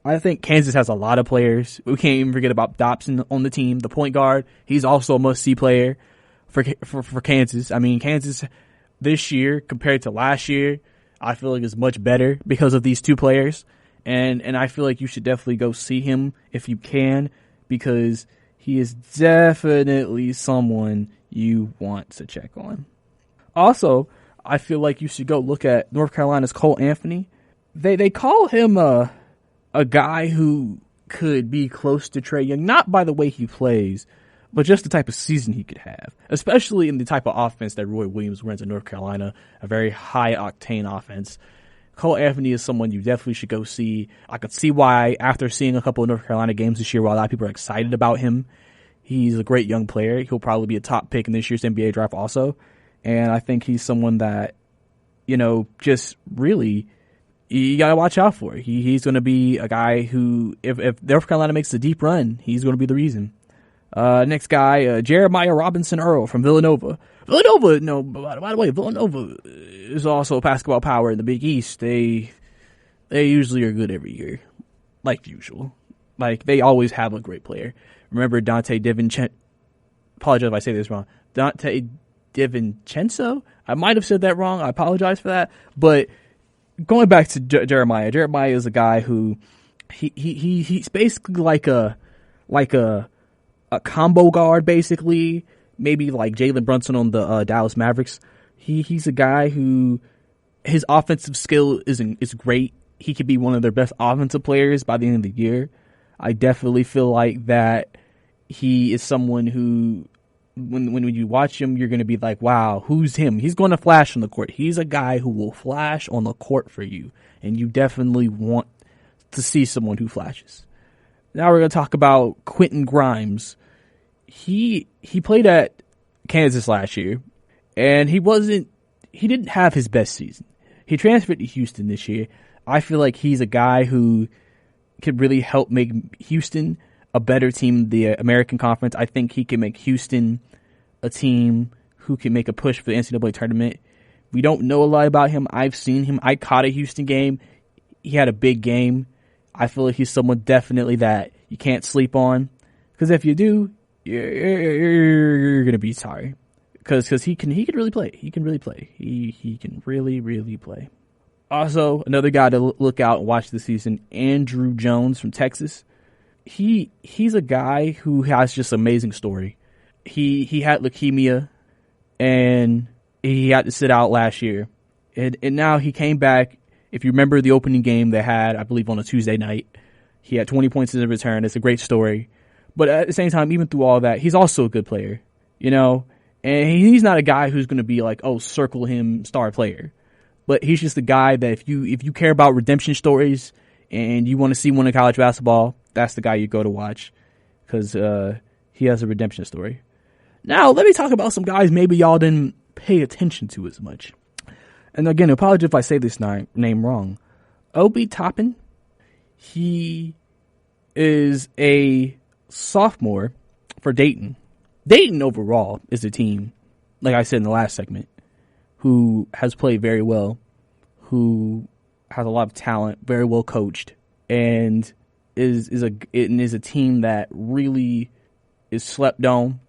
I think Kansas has a lot of players. We can't even forget about Dobson on the team, the point guard. He's also a must-see player for Kansas. I mean, Kansas this year compared to last year, I feel like is much better because of these two players. And I feel like you should definitely go see him if you can, because he is definitely someone you want to check on. Also, I feel like you should go look at North Carolina's Cole Anthony. They call him a guy who could be close to Trae Young, not by the way he plays, but just the type of season he could have, especially in the type of offense that Roy Williams runs in North Carolina, a very high-octane offense. Cole Anthony is someone you definitely should go see. I could see why, after seeing a couple of North Carolina games this year, while a lot of people are excited about him. He's a great young player. He'll probably be a top pick in this year's NBA draft also. And I think he's someone that, just really, you got to watch out for. He's going to be a guy who, if North Carolina makes a deep run, he's going to be the reason. Next guy, Jeremiah Robinson Earl from Villanova. By the way, Villanova is also a basketball power in the Big East. They usually are good every year, like usual. Like, they always have a great player. Remember Dante apologize if I say this wrong. Dante DiVincenzo? I might have said that wrong. I apologize for that. But going back to Jeremiah is a guy who he's basically like a combo guard, basically. Maybe like Jalen Brunson on the Dallas Mavericks. He's a guy who his offensive skill is great. He could be one of their best offensive players by the end of the year. I definitely feel like that he is someone who, when you watch him, you're going to be like, wow, who's him? He's going to flash on the court. He's a guy who will flash on the court for you, and you definitely want to see someone who flashes. Now we're going to talk about Quentin Grimes. He played at Kansas last year, and he didn't have his best season. He transferred to Houston this year. I feel like he's a guy who could really help make Houston a better team in the American Conference. I think he can make Houston a team who can make a push for the NCAA tournament. We don't know a lot about him. I've seen him. I caught a Houston game. He had a big game. I feel like he's someone definitely that you can't sleep on, because if you do, you're gonna be sorry. Because he can really play. He can really play. He can really play. Also, another guy to look out and watch this season, Andrew Jones from Texas. He's a guy who has just an amazing story. He had leukemia, and he had to sit out last year. And now he came back. If you remember the opening game they had, I believe on a Tuesday night, he had 20 points in the return. It's a great story. But at the same time, even through all that, he's also a good player, and he's not a guy who's going to be like, oh, circle him star player. but he's just a guy that if you care about redemption stories and you want to see one in college basketball, that's the guy you go to watch, because he has a redemption story. Now, let me talk about some guys maybe y'all didn't pay attention to as much. And again, apologize if I say this name wrong. Obi Toppin, he is a sophomore for Dayton. Dayton overall is a team, like I said in the last segment, who has played very well, who has a lot of talent, very well coached, and is a team that really is slept on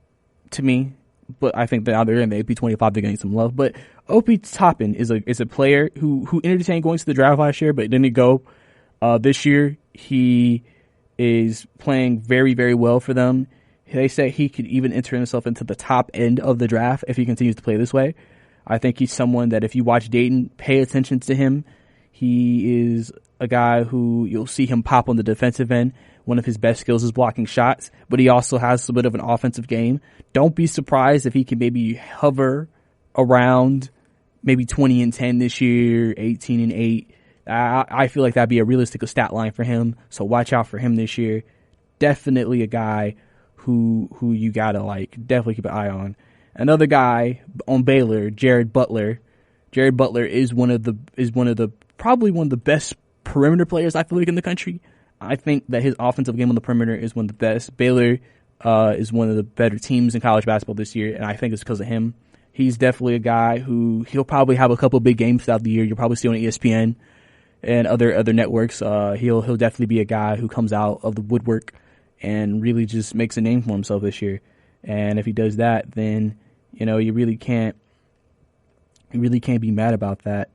to me. But I think that out there in the AP 25 they're getting some love. But Obi Toppin is a player who entertained going to the draft last year, but didn't go. This year he is playing very, very well for them. They say he could even enter himself into the top end of the draft if he continues to play this way. I think he's someone that if you watch Dayton, pay attention to him. He is a guy who you'll see him pop on the defensive end. One of his best skills is blocking shots, but he also has a bit of an offensive game. Don't be surprised if he can maybe hover around maybe 20-10 this year, 18-8. I feel like that'd be a realistic stat line for him. So watch out for him this year. Definitely a guy who you gotta definitely keep an eye on. Another guy on Baylor, Jared Butler. Jared Butler is probably one of the best perimeter players I feel like in the country. I think that his offensive game on the perimeter is one of the best. Baylor is one of the better teams in college basketball this year, and I think it's because of him. He's definitely a guy who he'll probably have a couple big games throughout the year. You'll probably see on ESPN and other networks. He'll definitely be a guy who comes out of the woodwork and really just makes a name for himself this year. And if he does that, then you really can't be mad about that.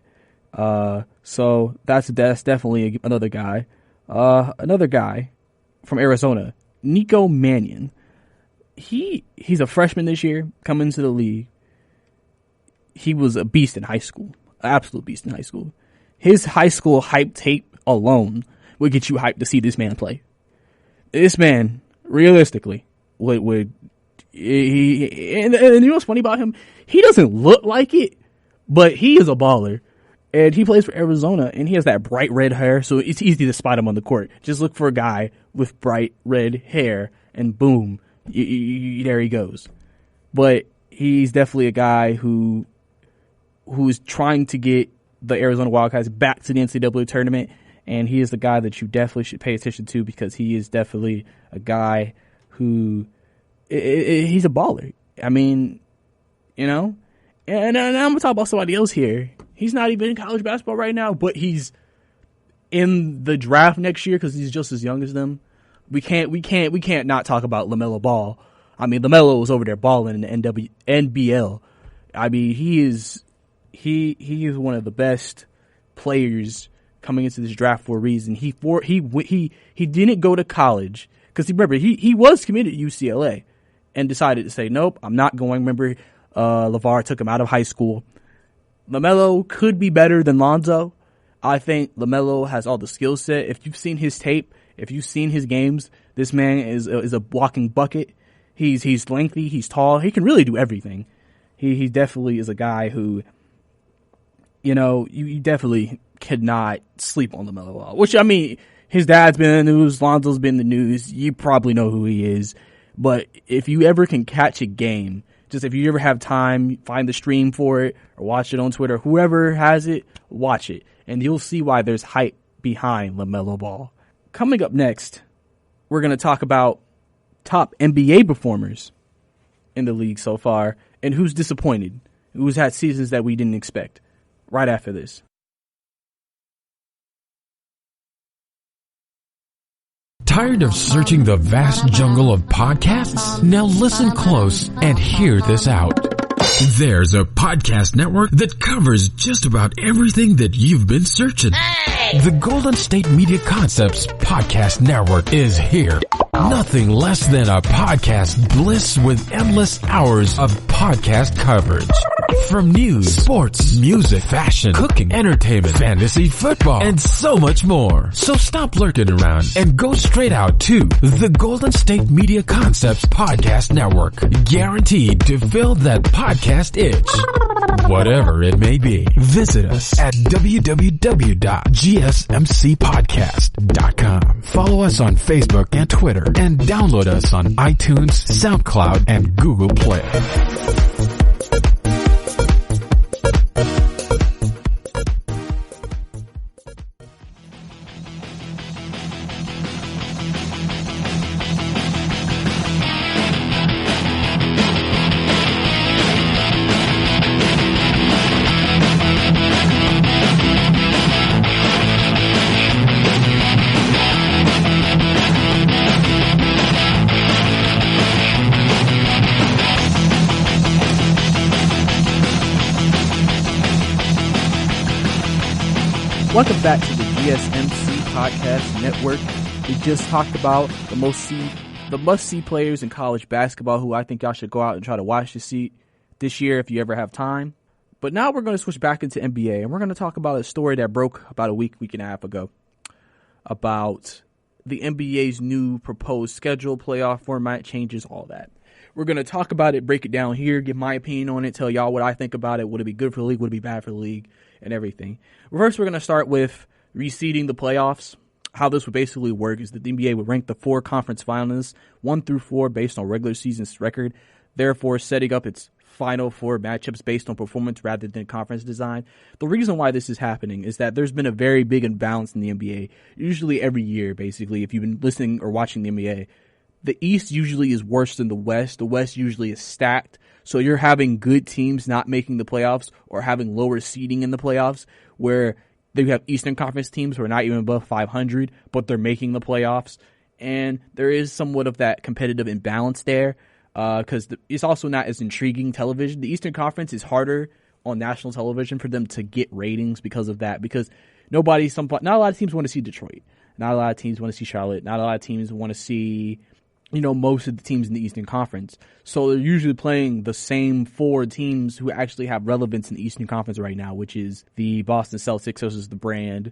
So that's definitely another guy. Another guy from Arizona, Nico Mannion. He's a freshman this year, coming into the league. He was a beast in high school, an absolute beast in high school. His high school hype tape alone would get you hyped to see this man play. This man, realistically, would and you know what's funny about him? He doesn't look like it, but he is a baller. And he plays for Arizona, and he has that bright red hair, so it's easy to spot him on the court. Just look for a guy with bright red hair, and boom, there he goes. But he's definitely a guy who is trying to get the Arizona Wildcats back to the NCAA tournament, and he is the guy that you definitely should pay attention to, because he is definitely a guy who he's a baller. I mean, and I'm going to talk about somebody else here. He's not even in college basketball right now, but he's in the draft next year because he's just as young as them. We can't not talk about LaMelo Ball. I mean, LaMelo was over there balling in the NBL. I mean, he is one of the best players coming into this draft for a reason. He didn't go to college because remember he was committed to UCLA and decided to say nope, I'm not going. Remember, LeVar took him out of high school. LaMelo could be better than Lonzo. I think LaMelo has all the skill set. If you've seen his tape, if you've seen his games, this man is a walking bucket. He's lengthy, he's tall, he can really do everything. He definitely is a guy who, you definitely could not sleep on LaMelo Ball. Which, I mean, his dad's been in the news, Lonzo's been in the news, you probably know who he is. But if you ever can catch a game, just if you ever have time, find the stream for it or watch it on Twitter. Whoever has it, watch it. And you'll see why there's hype behind LaMelo Ball. Coming up next, we're going to talk about top NBA performers in the league so far and who's disappointed, who's had seasons that we didn't expect. Right after this. Tired of searching the vast jungle of podcasts? Now listen close and hear this out. There's a podcast network that covers just about everything that you've been searching. Hey! The Golden State Media Concepts Podcast Network is here. Nothing less than a podcast bliss with endless hours of podcast coverage. From news, sports, music, fashion, cooking, entertainment, fantasy, football, and so much more. So stop lurking around and go straight out to the Golden State Media Concepts Podcast Network. Guaranteed to fill that podcast itch. whatever it may be. Visit us at www.gsmcpodcast.com. Follow us on Facebook and Twitter, and download us on iTunes, SoundCloud, and Google Play. Welcome back to the GSMC Podcast Network. We just talked about the must-see players in college basketball who I think y'all should go out and try to watch this year if you ever have time. But now we're going to switch back into NBA, and we're going to talk about a story that broke about a week and a half ago about the NBA's new proposed schedule, playoff format changes, all that. We're going to talk about it, break it down here, give my opinion on it, tell y'all what I think about it. Would it be good for the league? Would it be bad for the league? And everything. First, we're going to start with reseeding the playoffs. How this would basically work is that the NBA would rank the 4 conference finalists 1 through 4 based on regular season's record, therefore setting up its final 4 matchups based on performance rather than conference design. The reason why this is happening is that there's been a very big imbalance in the NBA. Usually every year, basically, if you've been listening or watching the NBA, the East usually is worse than the West. The West usually is stacked. So you're having good teams not making the playoffs or having lower seeding in the playoffs where they have Eastern Conference teams who are not even above 500, but they're making the playoffs. And there is somewhat of that competitive imbalance there because it's also not as intriguing television. The Eastern Conference is harder on national television for them to get ratings because of that, because not a lot of teams want to see Detroit. Not a lot of teams want to see Charlotte. Not a lot of teams want to see most of the teams in the Eastern Conference. So they're usually playing the same 4 teams who actually have relevance in the Eastern Conference right now, which is the Boston Celtics versus the brand,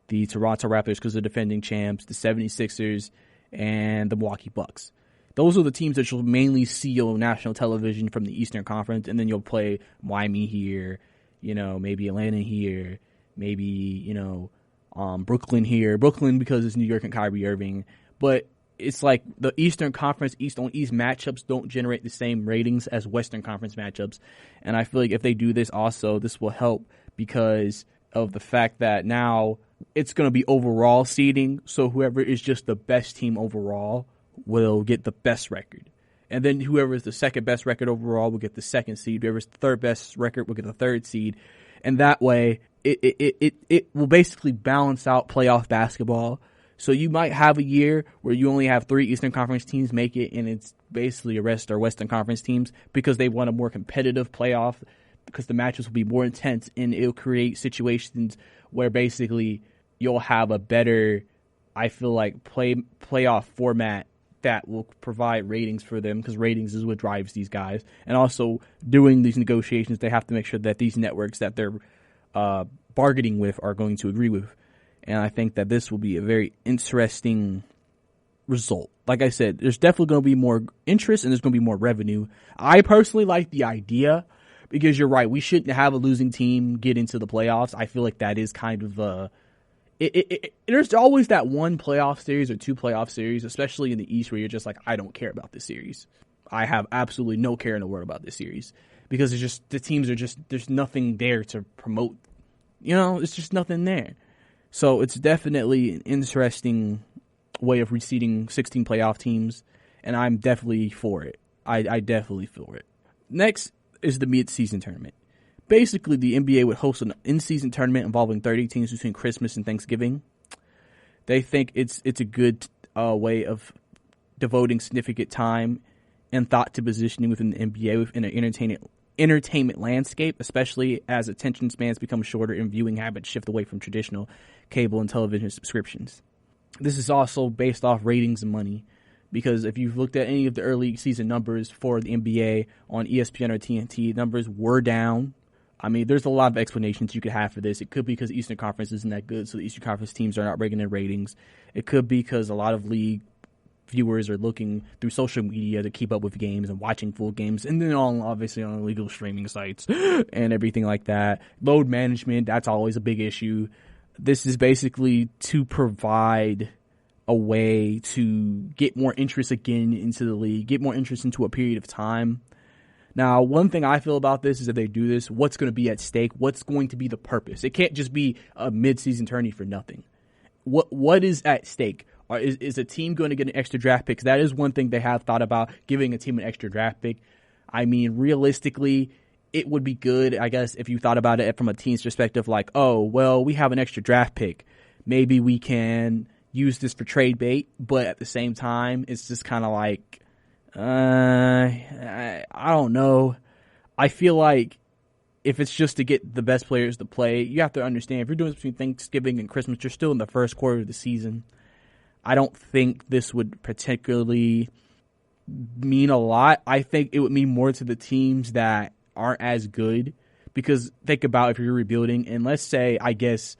the Toronto Raptors because they're defending champs, the 76ers, and the Milwaukee Bucks. Those are the teams that you'll mainly see on national television from the Eastern Conference, and then you'll play Miami here, maybe Atlanta here, maybe, Brooklyn here. Brooklyn because it's New York and Kyrie Irving. But it's like the Eastern Conference East-on-East matchups don't generate the same ratings as Western Conference matchups. And I feel like if they do this also, this will help because of the fact that now it's going to be overall seeding. So whoever is just the best team overall will get the best record. And then whoever is the second best record overall will get the second seed. Whoever's the third best record will get the third seed. And that way it will basically balance out playoff basketball. So you might have a year where you only have 3 Eastern Conference teams make it, and it's basically the rest are Western Conference teams because they want a more competitive playoff because the matches will be more intense, and it'll create situations where basically you'll have a better, I feel like, playoff format that will provide ratings for them because ratings is what drives these guys. And also doing these negotiations, they have to make sure that these networks that they're bargaining with are going to agree with. And I think that this will be a very interesting result. Like I said, there's definitely going to be more interest and there's going to be more revenue. I personally like the idea because you're right. We shouldn't have a losing team get into the playoffs. I feel like that is kind of there's always that one playoff series or 2 playoff series, especially in the East, where you're just like, I don't care about this series. I have absolutely no care in the world about this series because it's just the teams are just there's nothing there to promote. It's just nothing there. So it's definitely an interesting way of reseeding 16 playoff teams, and I'm definitely for it. I definitely for it. Next is the mid-season tournament. Basically, the NBA would host an in-season tournament involving 30 teams between Christmas and Thanksgiving. They think it's a good way of devoting significant time and thought to positioning within the NBA within an entertainment landscape, especially as attention spans become shorter and viewing habits shift away from traditional cable and television subscriptions. This is also based off ratings and money, because if you've looked at any of the early season numbers for the NBA on ESPN or TNT, numbers were down. I mean, there's a lot of explanations you could have for this. It could be because the Eastern Conference isn't that good, so the Eastern Conference teams are not bringing in ratings. It could be because a lot of league viewers are looking through social media to keep up with games and watching full games, and then obviously on illegal streaming sites and everything like that. Load management, that's always a big issue. This is basically to provide a way to get more interest again into the league, get more interest into a period of time. Now, one thing I feel about this is if they do this, what's going to be at stake? What's going to be the purpose? It can't just be a mid-season tourney for nothing. What is at stake? Or is a team going to get an extra draft pick? That is one thing they have thought about, giving a team an extra draft pick. I mean, realistically, it would be good, I guess, if you thought about it from a team's perspective, like, oh, well, we have an extra draft pick. Maybe we can use this for trade bait, but at the same time, it's just kind of like, I don't know. I feel like if it's just to get the best players to play, you have to understand, if you're doing this between Thanksgiving and Christmas, you're still in the first quarter of the season. I don't think this would particularly mean a lot. I think it would mean more to the teams that aren't as good, because think about if you're rebuilding, and let's say, I guess,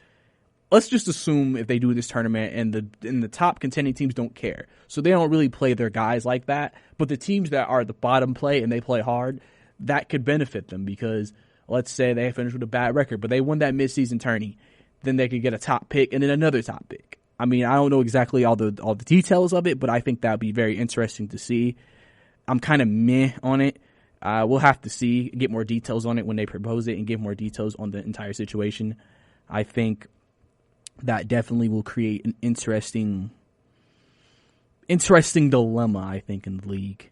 let's just assume if they do this tournament and the top contending teams don't care. So they don't really play their guys like that. But the teams that are at the bottom play and they play hard, that could benefit them, because let's say they finish with a bad record, but they won that midseason tourney. Then they could get a top pick and then another top pick. I mean, I don't know exactly all the details of it, but I think that would be very interesting to see. I'm kind of meh on it. We'll have to see, get more details on it when they propose it and give more details on the entire situation. I think that definitely will create an interesting dilemma, I think, in the league.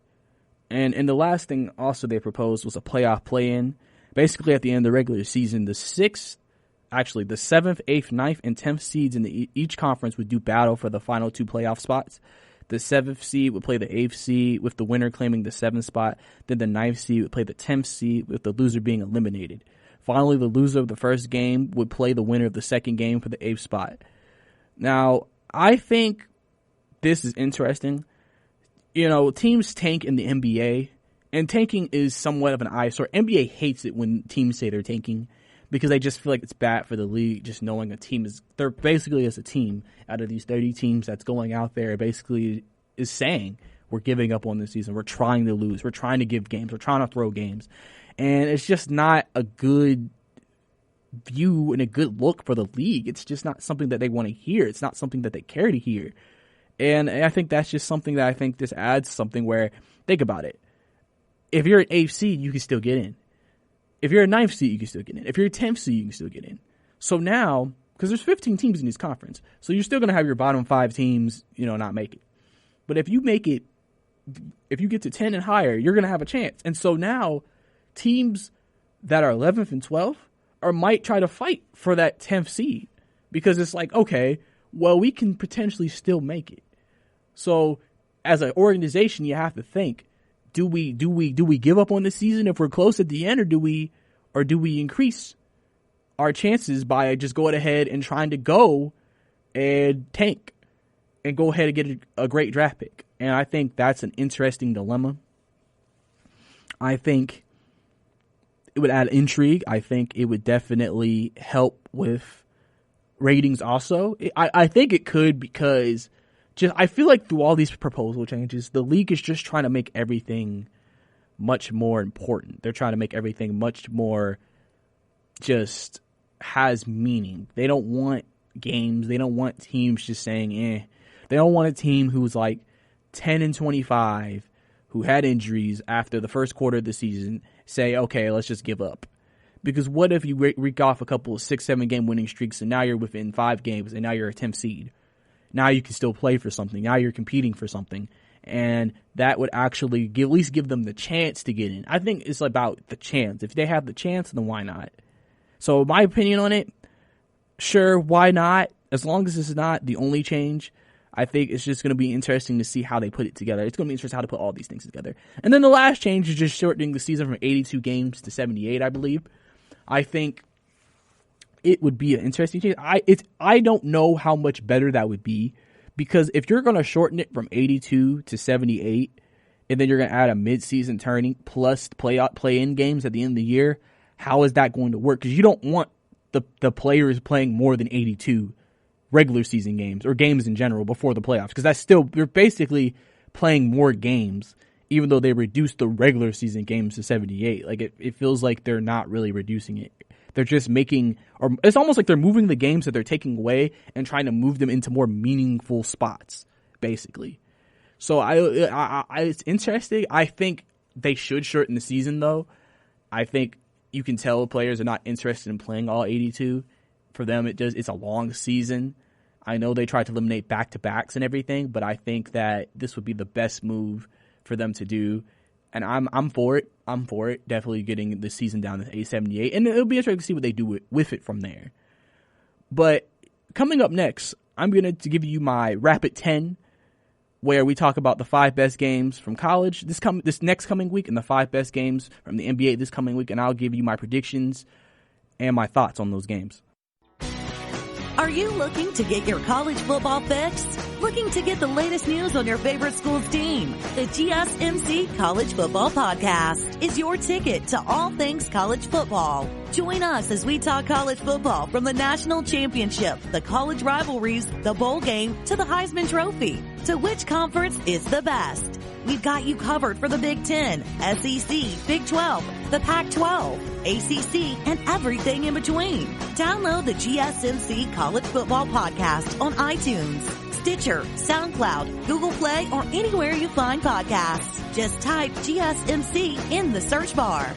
And the last thing also they proposed was a playoff play-in. Basically, at the end of the regular season, the 7th, 8th, 9th, and 10th seeds in each conference would do battle for the final 2 playoff spots. The 7th seed would play the 8th seed, with the winner claiming the 7th spot. Then the 9th seed would play the 10th seed, with the loser being eliminated. Finally, the loser of the first game would play the winner of the second game for the 8th spot. Now, I think this is interesting. You know, teams tank in the NBA, and tanking is somewhat of an eyesore. NBA hates it when teams say they're tanking, because they just feel like it's bad for the league, just knowing a team they're basically, as a team, out of these 30 teams that's going out there, basically is saying, we're giving up on this season. We're trying to lose. We're trying to give games. We're trying to throw games. And it's just not a good view and a good look for the league. It's just not something that they want to hear. It's not something that they care to hear. And I think that's just something that I think this adds something where, think about it. If you're an 8th seed, you can still get in. If you're a 9th seed, you can still get in. If you're a 10th seed, you can still get in. So now, because there's 15 teams in this conference, so you're still going to have your bottom 5 teams, not make it. But if you make it, if you get to 10 and higher, you're going to have a chance. And so now, teams that are 11th and 12th might try to fight for that 10th seed, because it's like, okay, well, we can potentially still make it. So as an organization, you have to think, do we give up on the season if we're close at the end, or do we increase our chances by just going ahead and trying to go and tank and go ahead and get a great draft pick? And I think that's an interesting dilemma. I think it would add intrigue. I think it would definitely help with ratings also. I think it could, because I feel like through all these proposal changes, the league is just trying to make everything much more important. They're trying to make everything much more just has meaning. They don't want games. They don't want teams just saying, eh. They don't want a team who's like 10 and 25, who had injuries after the first quarter of the season, say, okay, let's just give up. Because what if you reek off a couple of 6-7 game winning streaks, and now you're within 5 games, and now you're a 10th seed? Now you can still play for something. Now you're competing for something. And that would actually at least give them the chance to get in. I think it's about the chance. If they have the chance, then why not? So my opinion on it, sure, why not? As long as it's not the only change, I think it's just going to be interesting to see how they put it together. It's going to be interesting how to put all these things together. And then the last change is just shortening the season from 82 games to 78, I believe. I think it would be an interesting change. I don't know how much better that would be, because if you're going to shorten it from 82 to 78, and then you're going to add a mid-season tourney plus play-in games at the end of the year, how is that going to work? Because you don't want the players playing more than 82 regular season games or games in general before the playoffs, because that's still, you're basically playing more games, even though they reduced the regular season games to 78. Like, it feels like they're not really reducing it. They're just making, or it's almost like they're moving the games that they're taking away and trying to move them into more meaningful spots, basically. So I it's interesting. I think they should shorten the season, though. I think you can tell players are not interested in playing all 82. For them, it's a long season. I know they tried to eliminate back-to-backs and everything, but I think that this would be the best move for them to do. And I'm for it. I'm for it. Definitely getting the season down to 878. And it'll be interesting to see what they do with it from there. But coming up next, I'm going to give you my Rapid 10, where we talk about the 5 best games from college this next coming week and the 5 best games from the NBA this coming week. And I'll give you my predictions and my thoughts on those games. Are you looking to get your college football fix? Looking to get the latest news on your favorite school's team? The GSMC College Football Podcast is your ticket to all things college football. Join us as we talk college football from the national championship, the college rivalries, the bowl game, to the Heisman Trophy. To which conference is the best? We've got you covered for the Big Ten, SEC, Big 12, the Pac-12, ACC, and everything in between. Download the GSMC College Football Podcast on iTunes, Stitcher, SoundCloud, Google Play, or anywhere you find podcasts. Just type GSMC in the search bar.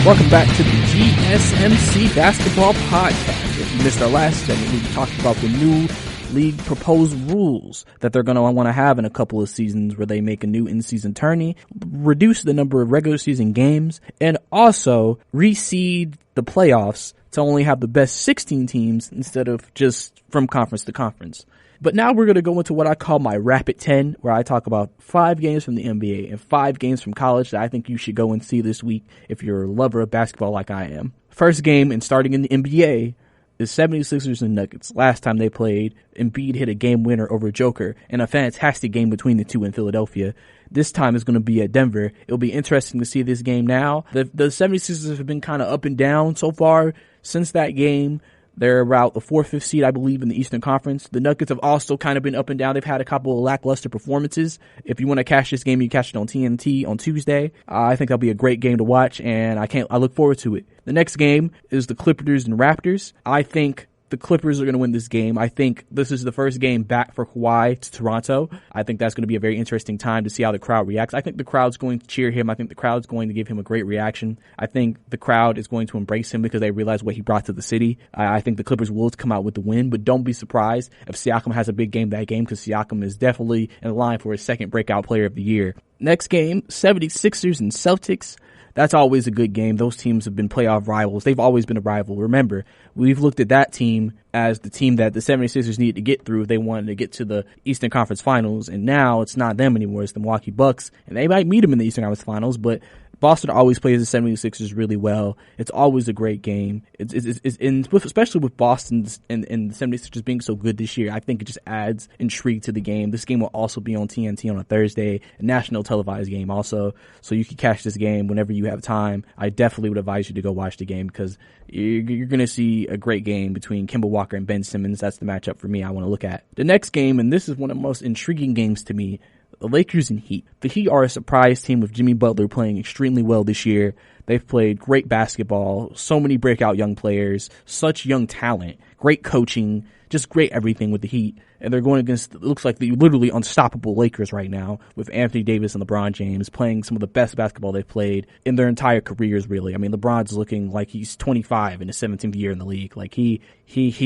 Welcome back to the GSMC Basketball Podcast. If you missed our last segment, we talked about the new league proposed rules that they're going to want to have in a couple of seasons, where they make a new in-season tourney, reduce the number of regular season games, and also reseed the playoffs to only have the best 16 teams instead of just from conference to conference. But now we're going to go into what I call my Rapid 10, where I talk about 5 games from the NBA and 5 games from college that I think you should go and see this week if you're a lover of basketball like I am. First game, and starting in the NBA, is 76ers and Nuggets. Last time they played, Embiid hit a game winner over Joker in a fantastic game between the two in Philadelphia. This time is going to be at Denver. It'll be interesting to see this game now. The 76ers have been kind of up and down so far since that game. They're about the 4th, 5th seed, I believe, in the Eastern Conference. The Nuggets have also kind of been up and down. They've had a couple of lackluster performances. If you want to catch this game, you catch it on TNT on Tuesday. I think that'll be a great game to watch, and I look forward to it. The next game is the Clippers and Raptors. I think the Clippers are going to win this game. I think this is the first game back for Kawhi to Toronto. I think that's going to be a very interesting time to see how the crowd reacts. I think the crowd's going to cheer him. I think the crowd's going to give him a great reaction. I think the crowd is going to embrace him because they realize what he brought to the city. I think the Clippers will come out with the win, but don't be surprised if Siakam has a big game that game, because Siakam is definitely in line for his second breakout player of the year. Next game, 76ers and Celtics. That's always a good game. Those teams have been playoff rivals. They've always been a rival. Remember, we've looked at that team as the team that the 76ers needed to get through if they wanted to get to the Eastern Conference Finals. And now it's not them anymore. It's the Milwaukee Bucks. And they might meet them in the Eastern Conference Finals, but Boston always plays the 76ers really well. It's always a great game. Especially with Boston and the 76ers being so good this year, I think it just adds intrigue to the game. This game will also be on TNT on a Thursday, a national televised game also. So you can catch this game whenever you have time. I definitely would advise you to go watch the game, because you're going to see a great game between Kemba Walker and Ben Simmons. That's the matchup for me I want to look at. The next game, and this is one of the most intriguing games to me, the Lakers and Heat. The Heat are a surprise team with Jimmy Butler playing extremely well this year. They've played great basketball, so many breakout young players, such young talent, great coaching, just great everything with the Heat. And they're going against, it looks like the literally unstoppable Lakers right now, with Anthony Davis and LeBron James playing some of the best basketball they've played in their entire careers, really. I mean, LeBron's looking like he's 25 in his 17th year in the league. Like, he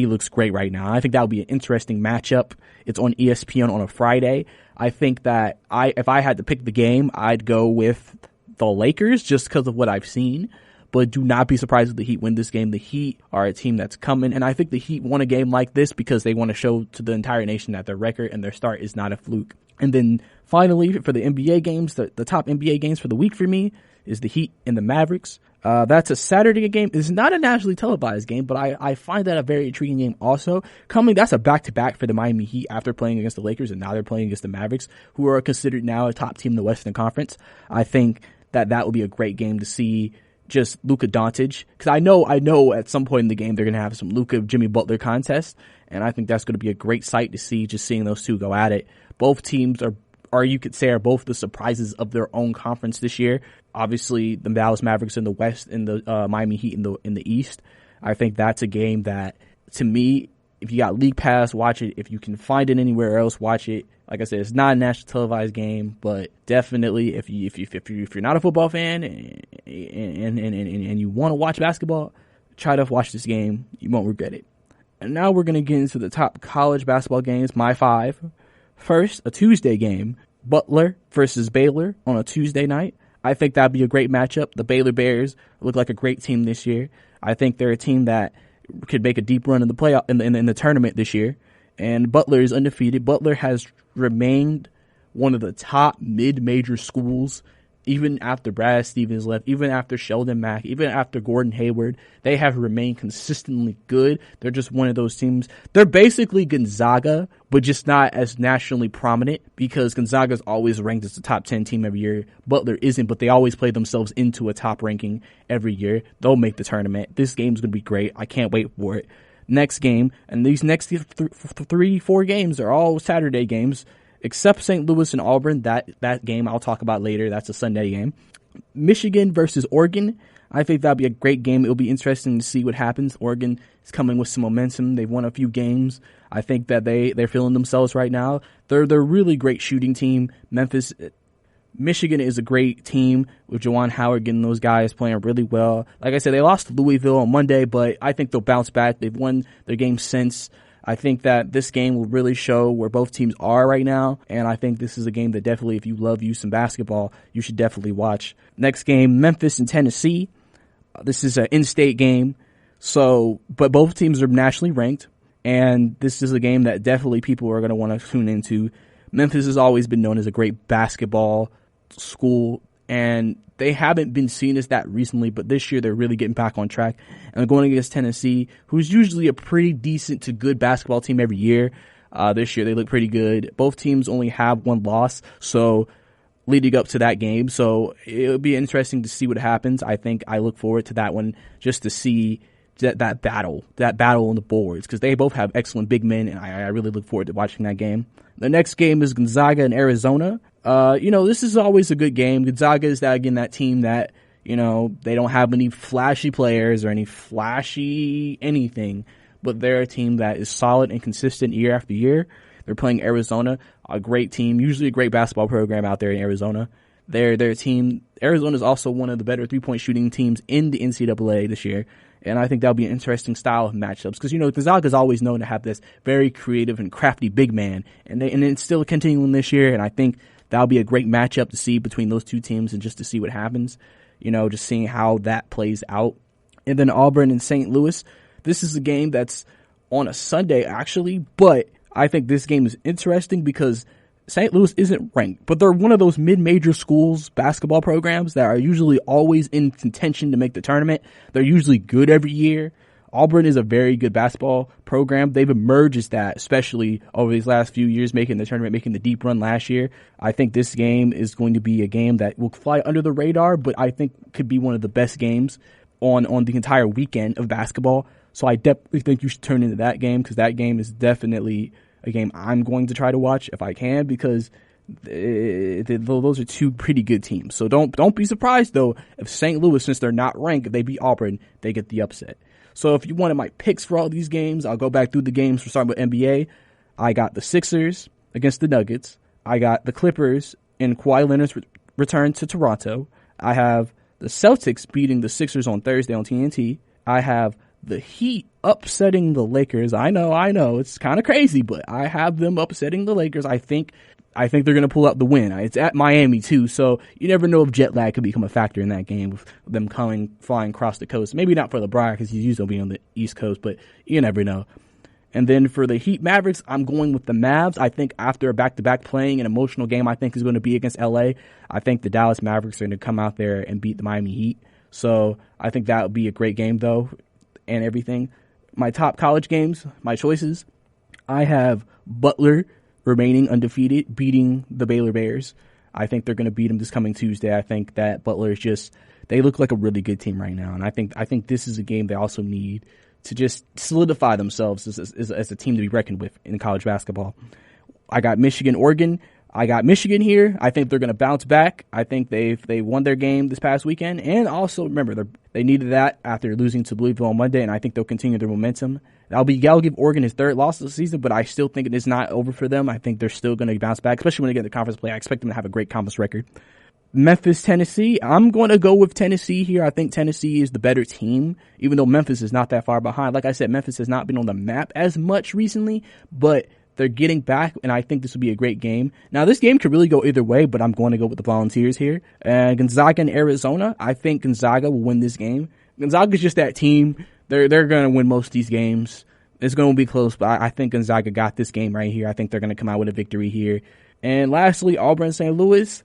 looks great right now. I think that would be an interesting matchup. It's on ESPN on a Friday. I think that if I had to pick the game, I'd go with the Lakers just because of what I've seen. But do not be surprised if the Heat win this game. The Heat are a team that's coming, and I think the Heat won a game like this because they want to show to the entire nation that their record and their start is not a fluke. And then Finally, for the NBA games, the top NBA games for the week for me is the Heat and the Mavericks. That's a Saturday game. It's not a nationally televised game, but I find that a very intriguing game also. That's a back-to-back for the Miami Heat after playing against the Lakers, and now they're playing against the Mavericks, who are considered now a top team in the Western Conference. I think that would be a great game to see just Luka Doncic, because I know at some point in the game they're going to have some Luka Jimmy Butler contest, and I think that's going to be a great sight to see, just seeing those two go at it. Both teams are you could say are both the surprises of their own conference this year. Obviously, the Dallas Mavericks in the West and the Miami Heat in the East. I think that's a game that, to me, if you got League Pass, watch it. If you can find it anywhere else, watch it. Like I said, it's not a national televised game, but definitely if you're not a football fan and you want to watch basketball, try to watch this game. You won't regret it. And now we're going to get into the top college basketball games, my 5. First, a Tuesday game, Butler versus Baylor on a Tuesday night. I think that'd be a great matchup. The Baylor Bears look like a great team this year. I think they're a team that could make a deep run in the playoff in the tournament this year. And Butler is undefeated. Butler has remained one of the top mid-major schools even after Brad Stevens left, even after Sheldon Mack, even after Gordon Hayward. They have remained consistently good. They're just one of those teams. They're basically Gonzaga, but just not as nationally prominent, because Gonzaga's always ranked as the top 10 team every year. Butler isn't, but they always play themselves into a top ranking every year. They'll make the tournament. This game's going to be great. I can't wait for it. Next game, and these next 3-4 games are all Saturday games, except St. Louis and Auburn. That game I'll talk about later. That's a Sunday game. Michigan versus Oregon. I think that'll be a great game. It'll be interesting to see what happens. Oregon is coming with some momentum. They've won a few games. I think that they're feeling themselves right now. They're a really great shooting team. Michigan is a great team with Juwan Howard getting those guys playing really well. Like I said, they lost to Louisville on Monday, but I think they'll bounce back. They've won their game since. I think that this game will really show where both teams are right now, and I think this is a game that definitely, if you love you some basketball, you should definitely watch. Next game, Memphis and Tennessee. This is an in-state game, but both teams are nationally ranked, and this is a game that definitely people are going to want to tune into. Memphis has always been known as a great basketball school, and they haven't been seen as that recently, but this year they're really getting back on track. And they're going against Tennessee, who's usually a pretty decent to good basketball team every year. This year they look pretty good. Both teams only have one loss, so leading up to that game. So it'll be interesting to see what happens. I think I look forward to that one just to see that battle on the boards, because they both have excellent big men, and I really look forward to watching that game. The next game is Gonzaga and Arizona. This is always a good game. Gonzaga is that team that, they don't have any flashy players or any flashy anything, but they're a team that is solid and consistent year after year. They're playing Arizona, a great team, usually a great basketball program out there in Arizona. Their team, Arizona is also one of the better 3-point shooting teams in the NCAA this year. And I think that'll be an interesting style of matchups, because, Gonzaga is always known to have this very creative and crafty big man, and it's still continuing this year. And I think that'll be a great matchup to see between those two teams, and just to see what happens, just seeing how that plays out. And then Auburn and St. Louis. This is a game that's on a Sunday, actually, but I think this game is interesting because St. Louis isn't ranked, but they're one of those mid-major schools basketball programs that are usually always in contention to make the tournament. They're usually good every year. Auburn is a very good basketball program. They've emerged as that, especially over these last few years, making the tournament, making the deep run last year. I think this game is going to be a game that will fly under the radar, but I think could be one of the best games on the entire weekend of basketball. So I definitely think you should turn into that game, because that game is definitely a game I'm going to try to watch if I can, because those are two pretty good teams. So don't be surprised though if St. Louis, since they're not ranked, if they beat Auburn, they get the upset. So if you wanted my picks for all these games, I'll go back through the games. We're starting with NBA. I got the Sixers against the Nuggets. I got the Clippers in Kawhi Leonard's return to Toronto. I have the Celtics beating the Sixers on Thursday on TNT. I have the Heat upsetting the Lakers. I know, it's kind of crazy, but I have them upsetting the Lakers. I think they're going to pull out the win. It's at Miami too, so you never know if jet lag could become a factor in that game with them flying across the coast. Maybe not for LeBron, because he's usually be on the East Coast, but you never know. And then for the Heat Mavericks, I'm going with the Mavs. I think after a back-to-back playing an emotional game, I think is going to be against LA. I think the Dallas Mavericks are going to come out there and beat the Miami Heat. So I think that would be a great game, though, and everything. My top college games, my choices, I have Butler remaining undefeated, beating the Baylor Bears. I think they're going to beat them this coming Tuesday. I think that Butler is just, they look like a really good team right now. And I think this is a game they also need to just solidify themselves as a team to be reckoned with in college basketball. I got Michigan, Oregon. I got Michigan here. I think they're going to bounce back. I think they won their game this past weekend. And also, remember, they needed that after losing to Louisville on Monday, and I think they'll continue their momentum. I'll give Oregon his third loss of the season, but I still think it is not over for them. I think they're still going to bounce back, especially when they get the conference play. I expect them to have a great conference record. Memphis, Tennessee. I'm going to go with Tennessee here. I think Tennessee is the better team, even though Memphis is not that far behind. Like I said, Memphis has not been on the map as much recently, but they're getting back, and I think this will be a great game. Now, this game could really go either way, but I'm going to go with the Volunteers here. Gonzaga and Arizona. I think Gonzaga will win this game. Gonzaga is just that team. They're going to win most of these games. It's going to be close, but I think Gonzaga got this game right here. I think they're going to come out with a victory here. And lastly, Auburn, St. Louis.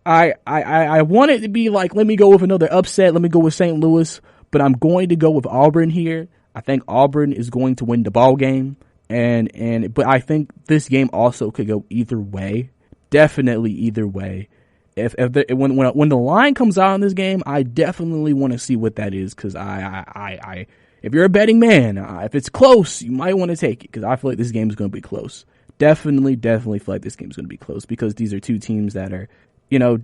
I want it to be like, let me go with another upset. Let me go with St. Louis, but I'm going to go with Auburn here. I think Auburn is going to win the ball game, but I think this game also could go either way. Definitely either way. When the line comes out in this game, I definitely want to see what that is, because if you're a betting man, if it's close, you might want to take it, because I feel like this game is going to be close. Definitely feel like this game is going to be close, because these are two teams that are,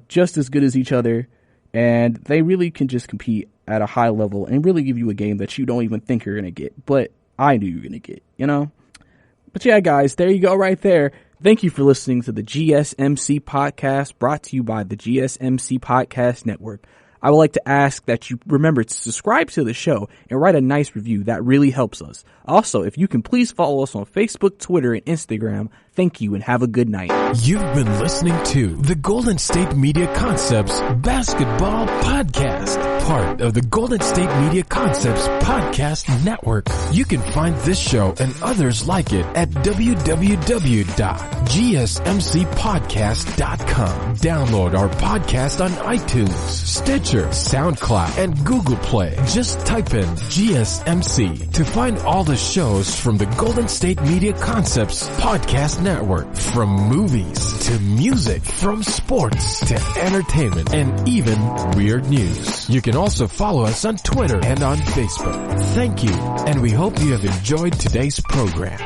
just as good as each other, and they really can just compete at a high level and really give you a game that you don't even think you're going to get, but I knew you were going to get, But yeah, guys, there you go right there. Thank you for listening to the GSMC podcast, brought to you by the GSMC Podcast Network. I would like to ask that you remember to subscribe to the show and write a nice review. That really helps us. Also, if you can please follow us on Facebook, Twitter, and Instagram. Thank you and have a good night. You've been listening to the Golden State Media Concepts Basketball Podcast, part of the Golden State Media Concepts Podcast Network. You can find this show and others like it at www.gsmcpodcast.com. Download our podcast on iTunes, Stitcher, SoundCloud, and Google Play. Just type in GSMC to find all the shows from the Golden State Media Concepts Podcast Network. From movies to music, from sports to entertainment, and even weird news. You can also follow us on Twitter and on Facebook. Thank you, and we hope you have enjoyed today's program.